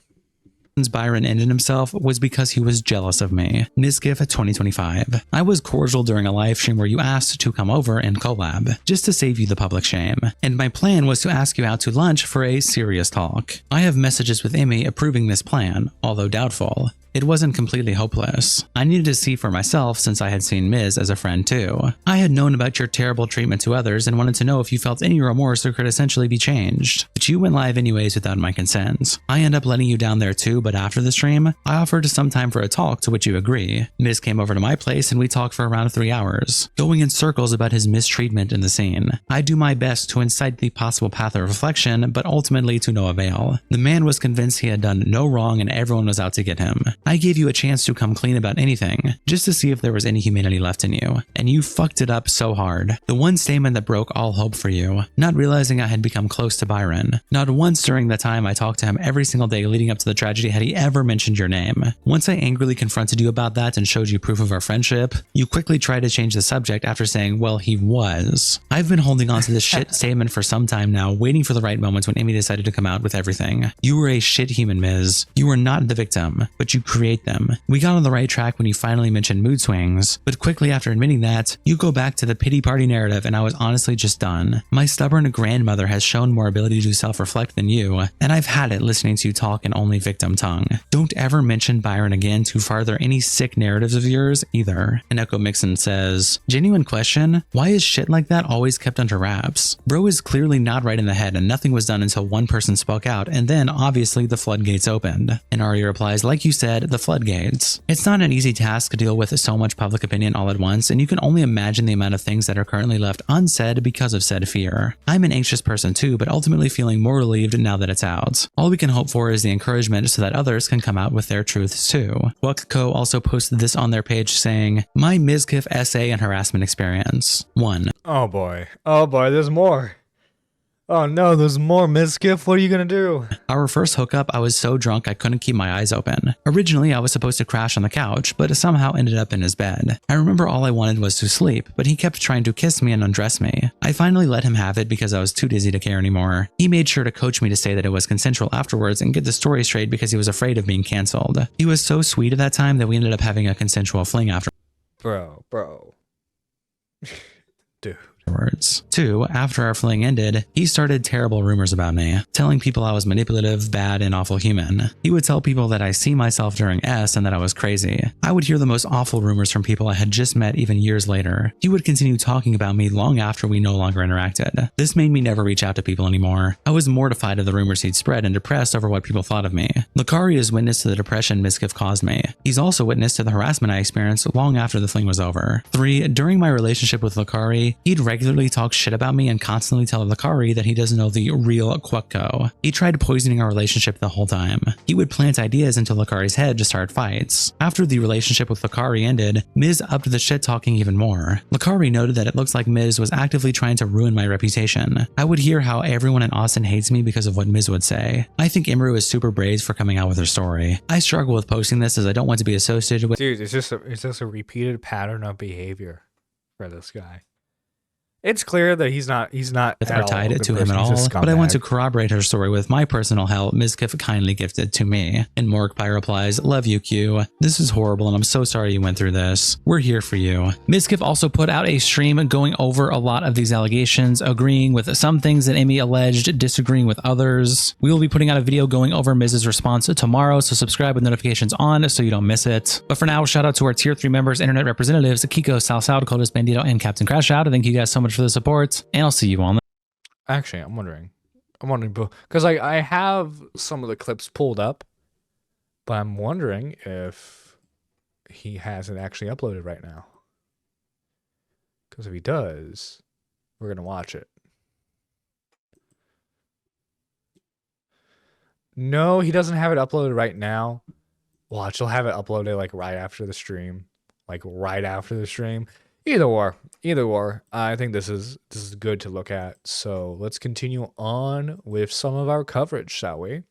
Byron ended himself was because he was jealous of me. Mizkif 2025. I was cordial during a live stream where you asked to come over and collab, just to save you the public shame. And my plan was to ask you out to lunch for a serious talk. I have messages with Emmy approving this plan, although doubtful. It wasn't completely hopeless. I needed to see for myself since I had seen Miz as a friend too. I had known about your terrible treatment to others and wanted to know if you felt any remorse or could essentially be changed. But you went live anyways without my consent. I end up letting you down there too, but after the stream, I offered some time for a talk to which you agree. Miz came over to my place and we talked for around 3 hours, going in circles about his mistreatment in the scene. I do my best to incite the possible path of reflection, but ultimately to no avail. The man was convinced he had done no wrong and everyone was out to get him. I gave you a chance to come clean about anything, just to see if there was any humanity left in you, and you fucked it up so hard. The one statement that broke all hope for you, not realizing I had become close to Byron. Not once during the time I talked to him every single day leading up to the tragedy had he ever mentioned your name. Once I angrily confronted you about that and showed you proof of our friendship, you quickly tried to change the subject after saying, well, he was. I've been holding on to this shit statement for some time now, waiting for the right moments when Amy decided to come out with everything. You were a shit human, Miz. You were not the victim, but you create them. We got on the right track when you finally mentioned mood swings, but quickly after admitting that, you go back to the pity party narrative and I was honestly just done. My stubborn grandmother has shown more ability to self-reflect than you, and I've had it listening to you talk in only victim tongue. Don't ever mention Byron again to further any sick narratives of yours either. And Echo Mixon says, genuine question, why is shit like that always kept under wraps? Bro is clearly not right in the head and nothing was done until one person spoke out and then obviously the floodgates opened. And Arya replies, like you said, the floodgates. It's not an easy task to deal with so much public opinion all at once, and you can only imagine the amount of things that are currently left unsaid because of said fear. I'm an anxious person too, but ultimately feeling more relieved now that it's out. All we can hope for is the encouragement so that others can come out with their truths too. Wakko also posted this on their page saying, my Mizkif essay and harassment experience. 1. Oh boy, there's more. Oh no, there's more, Mizkif. What are you gonna do? Our first hookup, I was so drunk I couldn't keep my eyes open. Originally, I was supposed to crash on the couch, but somehow ended up in his bed. I remember all I wanted was to sleep, but he kept trying to kiss me and undress me. I finally let him have it because I was too dizzy to care anymore. He made sure to coach me to say that it was consensual afterwards and get the story straight because he was afraid of being canceled. He was so sweet at that time that we ended up having a consensual fling after. Bro. Dude. afterwards. 2. After our fling ended, he started terrible rumors about me, telling people I was manipulative, bad, and awful human. He would tell people that I see myself during S and that I was crazy. I would hear the most awful rumors from people I had just met even years later. He would continue talking about me long after we no longer interacted. This made me never reach out to people anymore. I was mortified of the rumors he'd spread and depressed over what people thought of me. Lakari is witness to the depression Mizkif caused me. He's also witness to the harassment I experienced long after the fling was over. 3. During my relationship with Lakari, he'd regularly talk shit about me and constantly tell Lakari that he doesn't know the real Kwekko. He tried poisoning our relationship the whole time. He would plant ideas into Lakari's head to start fights. After the relationship with Lakari ended, Miz upped the shit talking even more. Lakari noted that it looks like Miz was actively trying to ruin my reputation. I would hear how everyone in Austin hates me because of what Miz would say. I think Emiru is super brave for coming out with her story. I struggle with posting this as I don't want to be associated with— Dude, it's just a repeated pattern of behavior for this guy. It's clear that he's not or tied it to him at all, but I want to corroborate her story with my personal help Mizkif kindly gifted to me. And Morkpie replies, "Love you, Q. This is horrible and I'm so sorry you went through this. We're here for you." Mizkif also put out a stream going over a lot of these allegations, agreeing with some things that Amy alleged, disagreeing with others. We will be putting out a video going over Miz's response tomorrow, so subscribe with notifications on so you don't miss it. But for now, shout out to our tier 3 members, internet representatives, Kiko, Salsao, Dakotas, Bandito, and Captain Crash Out. Thank you guys so much for the support, and I'll see you on the— Actually, I'm wondering because I have some of the clips pulled up, but I'm wondering if he hasn't actually uploaded right now. Because if he does, we're gonna watch it. No, he doesn't have it uploaded right now. Watch, he'll have it uploaded like right after the stream. Either or. I think this is good to look at. So let's continue on with some of our coverage, shall we?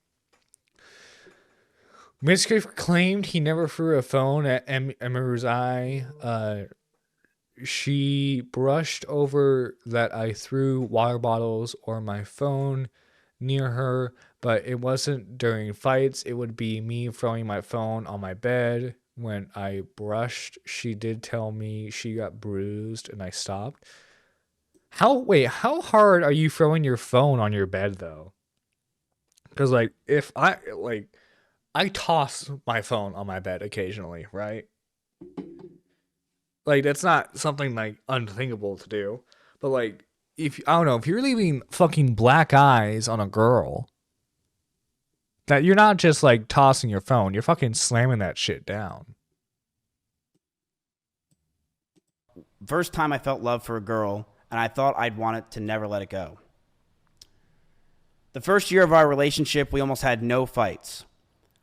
Mizkif claimed he never threw a phone at Emiru's eye. She brushed over that I threw water bottles or my phone near her, but it wasn't during fights. It would be me throwing my phone on my bed. When I brushed, she did tell me she got bruised and I stopped. How hard are you throwing your phone on your bed though? Because if I toss my phone on my bed occasionally, right? That's not something unthinkable to do. But if you're leaving fucking black eyes on a girl, that you're not just tossing your phone, you're fucking slamming that shit down. First time I felt love for a girl, and I thought I'd want it to never let it go. The first year of our relationship, we almost had no fights.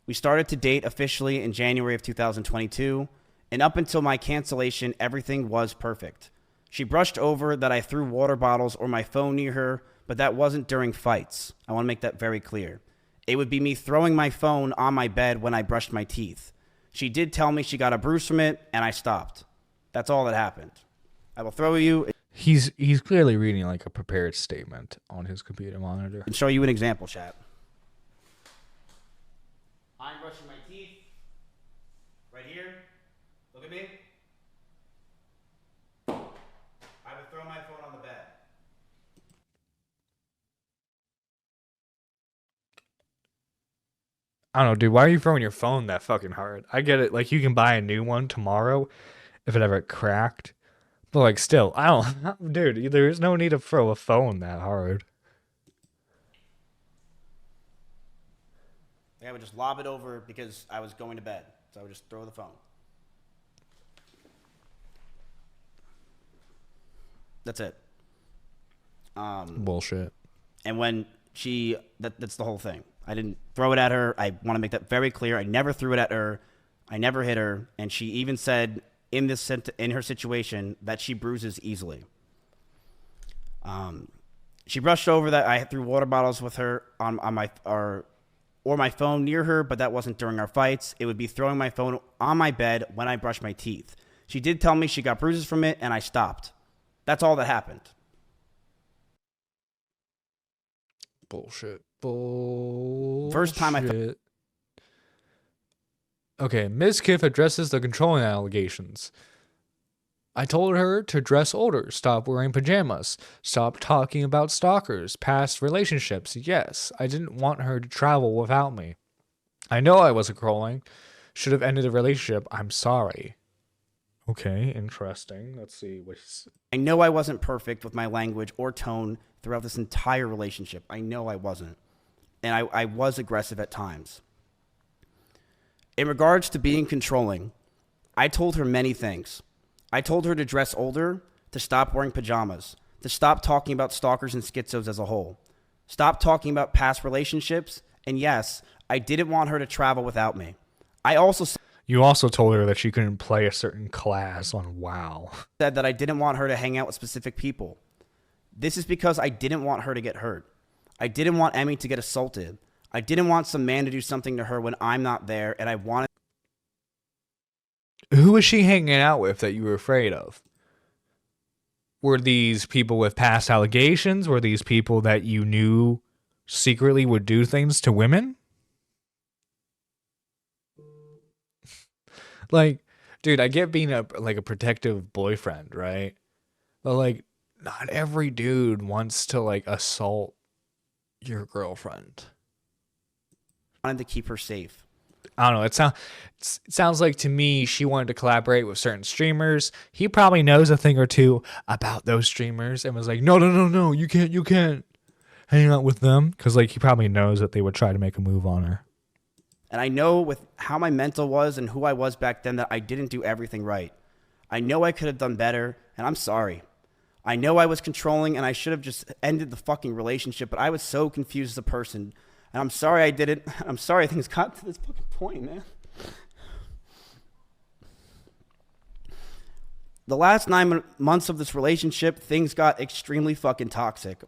We started to date officially in January of 2022, and up until my cancellation, everything was perfect. She brushed over that I threw water bottles or my phone near her, but that wasn't during fights. I want to make that very clear. It would be me throwing my phone on my bed when I brushed my teeth. She did tell me she got a bruise from it, and I stopped. That's all that happened. I will throw you. He's clearly reading a prepared statement on his computer monitor. And show you an example, chat. I'm brushing my teeth. Right here. Look at me. I would throw my phone on the bed. I don't know, dude. Why are you throwing your phone that fucking hard? I get it. You can buy a new one tomorrow if it ever cracked. But still, I don't, dude. There's no need to throw a phone that hard. I would just lob it over because I was going to bed, so I would just throw the phone. That's it. Bullshit. And when that's the whole thing. I didn't throw it at her. I want to make that very clear. I never threw it at her. I never hit her. And she even said in her situation that she bruises easily. She brushed over that I threw water bottles with her on my phone near her, but that wasn't during our fights. It would be throwing my phone on my bed when I brushed my teeth. She did tell me she got bruises from it, and I stopped. That's all that happened. Bullshit. First time Okay, Mizkif addresses the controlling allegations. I told her to dress older, stop wearing pajamas, stop talking about stalkers, past relationships. Yes, I didn't want her to travel without me. I know I was controlling. Should have ended the relationship. I'm sorry. Okay, interesting. Let's see. I know I wasn't perfect with my language or tone throughout this entire relationship. I know I wasn't. And I was aggressive at times. In regards to being controlling, I told her many things. I told her to dress older, to stop wearing pajamas, to stop talking about stalkers and schizos as a whole, stop talking about past relationships, and yes, I didn't want her to travel without me. You also told her that she couldn't play a certain class on WoW. Said that I didn't want her to hang out with specific people. This is because I didn't want her to get hurt. I didn't want Emmy to get assaulted. I didn't want some man to do something to her when I'm not there, and I wanted... Who was she hanging out with that you were afraid of? Were these people with past allegations? Were these people that you knew secretly would do things to women? Like, dude, I get being a protective boyfriend, right? But like, not every dude wants to like assault your girlfriend. wanted to keep her safe. I don't know. It sounds like to me she wanted to collaborate with certain streamers. He probably knows a thing or two about those streamers and was like, no, you can't hang out with them, because like he probably knows that they would try to make a move on her. And I know with how my mental was and who I was back then that I didn't do everything right. I know I could have done better, and I'm sorry. I know I was controlling and I should have just ended the fucking relationship, but I was so confused as a person. And I'm sorry I did it. I'm sorry things got to this fucking point, man. The last 9 months of this relationship, things got extremely fucking toxic.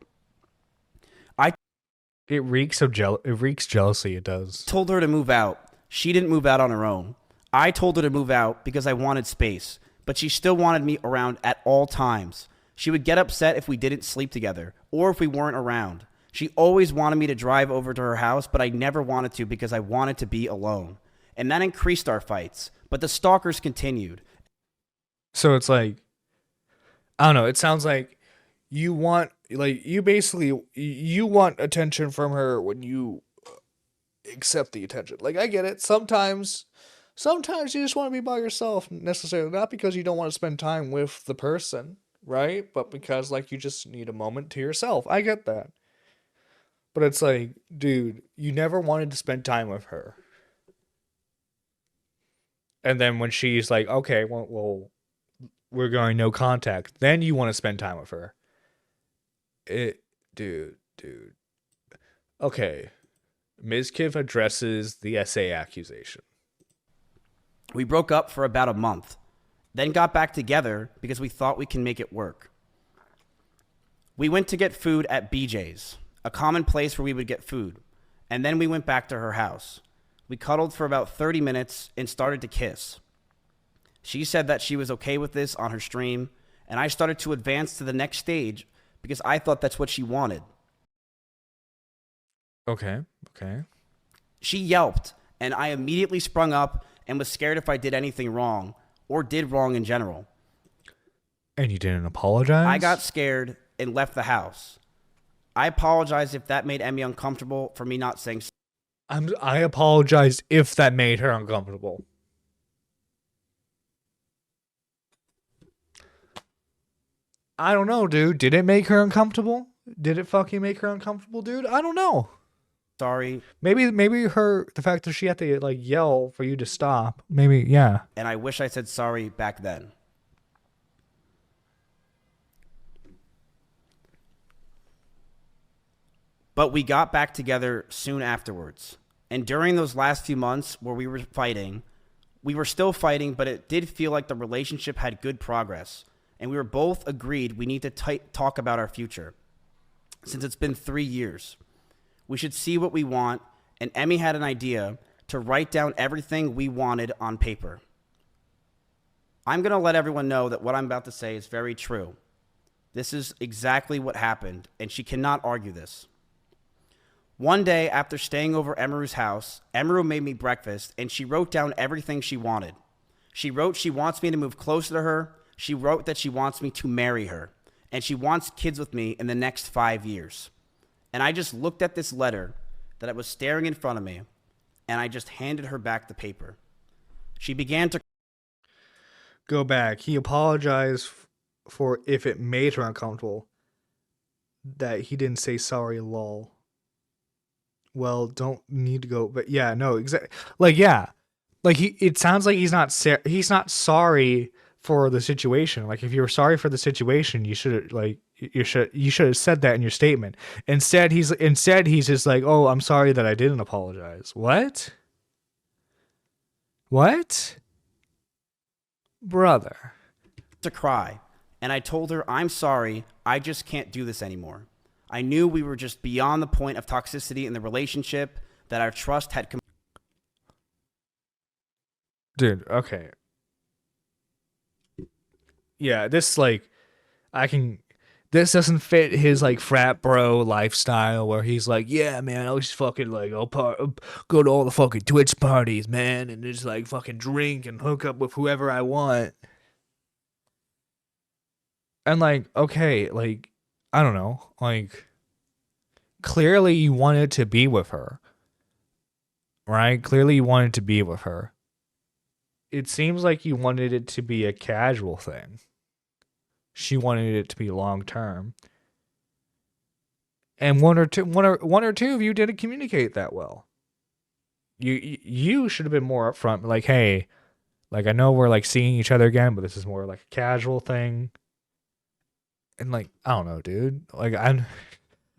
It reeks jealousy, it does. Told her to move out. She didn't move out on her own. I told her to move out because I wanted space, but she still wanted me around at all times. She would get upset if we didn't sleep together or if we weren't around. She always wanted me to drive over to her house, but I never wanted to because I wanted to be alone. And that increased our fights, but the stalkers continued. So it's like, I don't know, it sounds like you want attention from her when you accept the attention. Like, I get it. Sometimes you just want to be by yourself, necessarily, not because you don't want to spend time with the person, right? But because like you just need a moment to yourself. I get that. But it's like, dude, you never wanted to spend time with her. And then when she's like, okay, well we're going no contact, then you want to spend time with her. Dude. Okay. Mizkif addresses the SA accusation. We broke up for about a month, then got back together because we thought we can make it work. We went to get food at BJ's, a common place where we would get food, and then we went back to her house. We cuddled for about 30 minutes and started to kiss. She said that she was okay with this on her stream, and I started to advance to the next stage because I thought that's what she wanted. Okay. She yelped, and I immediately sprung up and was scared if I did anything wrong, or did wrong in general. And you didn't apologize? I got scared and left the house. I apologized if that made Emmy uncomfortable for me not saying sorry. I apologized if that made her uncomfortable. I don't know, dude. Did it make her uncomfortable? Did it fucking make her uncomfortable, dude? I don't know. Sorry. Maybe the fact that she had to like yell for you to stop. Maybe, yeah. And I wish I said sorry back then. But we got back together soon afterwards. And during those last few months where we were fighting, we were still fighting, but it did feel like the relationship had good progress. And we were both agreed we need to talk about our future. Since it's been 3 years, we should see what we want, and Emmy had an idea to write down everything we wanted on paper. I'm going to let everyone know that what I'm about to say is very true. This is exactly what happened, and she cannot argue this. One day, after staying over Emiru's house, Emiru made me breakfast, and she wrote down everything she wanted. She wrote she wants me to move closer to her, She wrote that she wants me to marry her, and she wants kids with me in the next 5 years. And I just looked at this letter that was staring in front of me, and I just handed her back the paper. She began to Go back. He apologized for if it made her uncomfortable. That he didn't say sorry, lol. Well, don't need to go, but yeah, no, exactly. Like, yeah, like it sounds like he's not sorry for the situation. Like, if you were sorry for the situation, you should have said that in your statement. Instead, he's just like, oh, I'm sorry that I didn't apologize. What? Brother. to cry, and I told her, I'm sorry, I just can't do this anymore. I knew we were just beyond the point of toxicity in the relationship, that our trust had Dude, okay. Yeah, this doesn't fit his like frat bro lifestyle where he's like, yeah, man, I'll just fucking like I'll go to all the fucking Twitch parties, man, and just like fucking drink and hook up with whoever I want. And like, okay, like, I don't know, like, clearly you wanted to be with her, right? Clearly you wanted to be with her. It seems like you wanted it to be a casual thing. She wanted it to be long term. And one or two of you didn't communicate that well. You should have been more upfront, like, hey, like, I know we're like seeing each other again, but this is more like a casual thing. And like, I don't know, dude. Like, I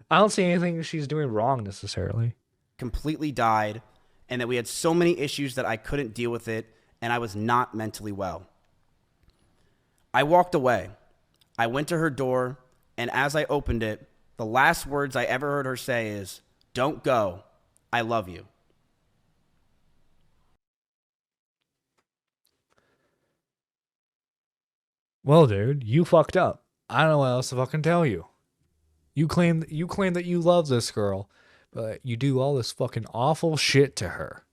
don't see anything she's doing wrong necessarily. completely died, and that we had so many issues that I couldn't deal with it, and I was not mentally well. I walked away. I went to her door, and as I opened it, the last words I ever heard her say is, "Don't go. I love you." Well, dude, you fucked up. I don't know what else to fucking tell you. You claim that you love this girl, but you do all this fucking awful shit to her.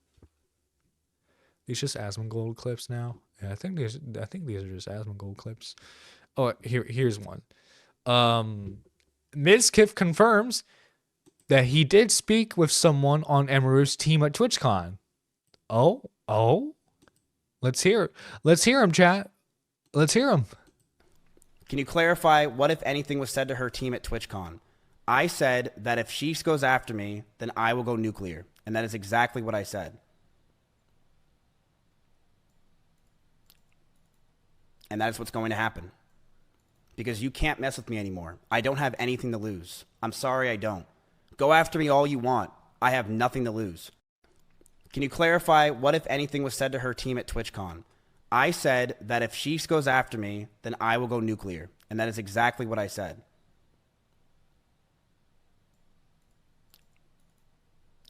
These just Asmongold clips now. Yeah, I think these are just Asmongold clips. Oh, here's one. Mizkif confirms that he did speak with someone on Emiru's team at TwitchCon. Oh. Let's hear him, chat. Let's hear him. Can you clarify what, if anything, was said to her team at TwitchCon? I said that if she goes after me, then I will go nuclear. And that is exactly what I said. And that is what's going to happen. Because you can't mess with me anymore. I don't have anything to lose. I'm sorry, I don't. Go after me all you want. I have nothing to lose. Can you clarify what, if anything, was said to her team at TwitchCon? I said that if she goes after me, then I will go nuclear. And that is exactly what I said.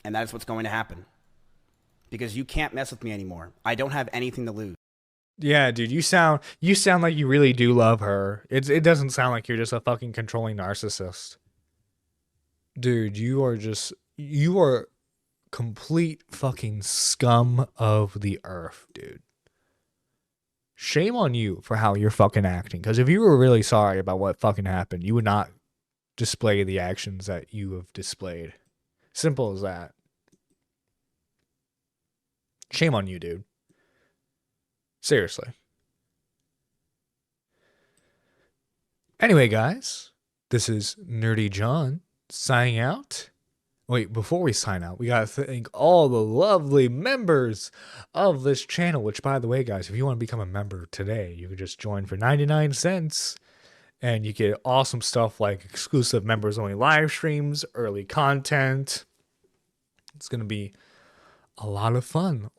And that is what's going to happen. Because you can't mess with me anymore. I don't have anything to lose. Yeah, dude, you sound like you really do love her. It doesn't sound like you're just a fucking controlling narcissist. Dude, you are complete fucking scum of the earth, dude. Shame on you for how you're fucking acting. Because if you were really sorry about what fucking happened, you would not display the actions that you have displayed. Simple as that. Shame on you, dude. Seriously. Anyway, guys, this is Nerdy John signing out. Wait, before we sign out, we gotta thank all the lovely members of this channel, which, by the way, guys, if you want to become a member today, you can just join for 99 cents, and you get awesome stuff like exclusive members-only live streams, early content. It's gonna be a lot of fun.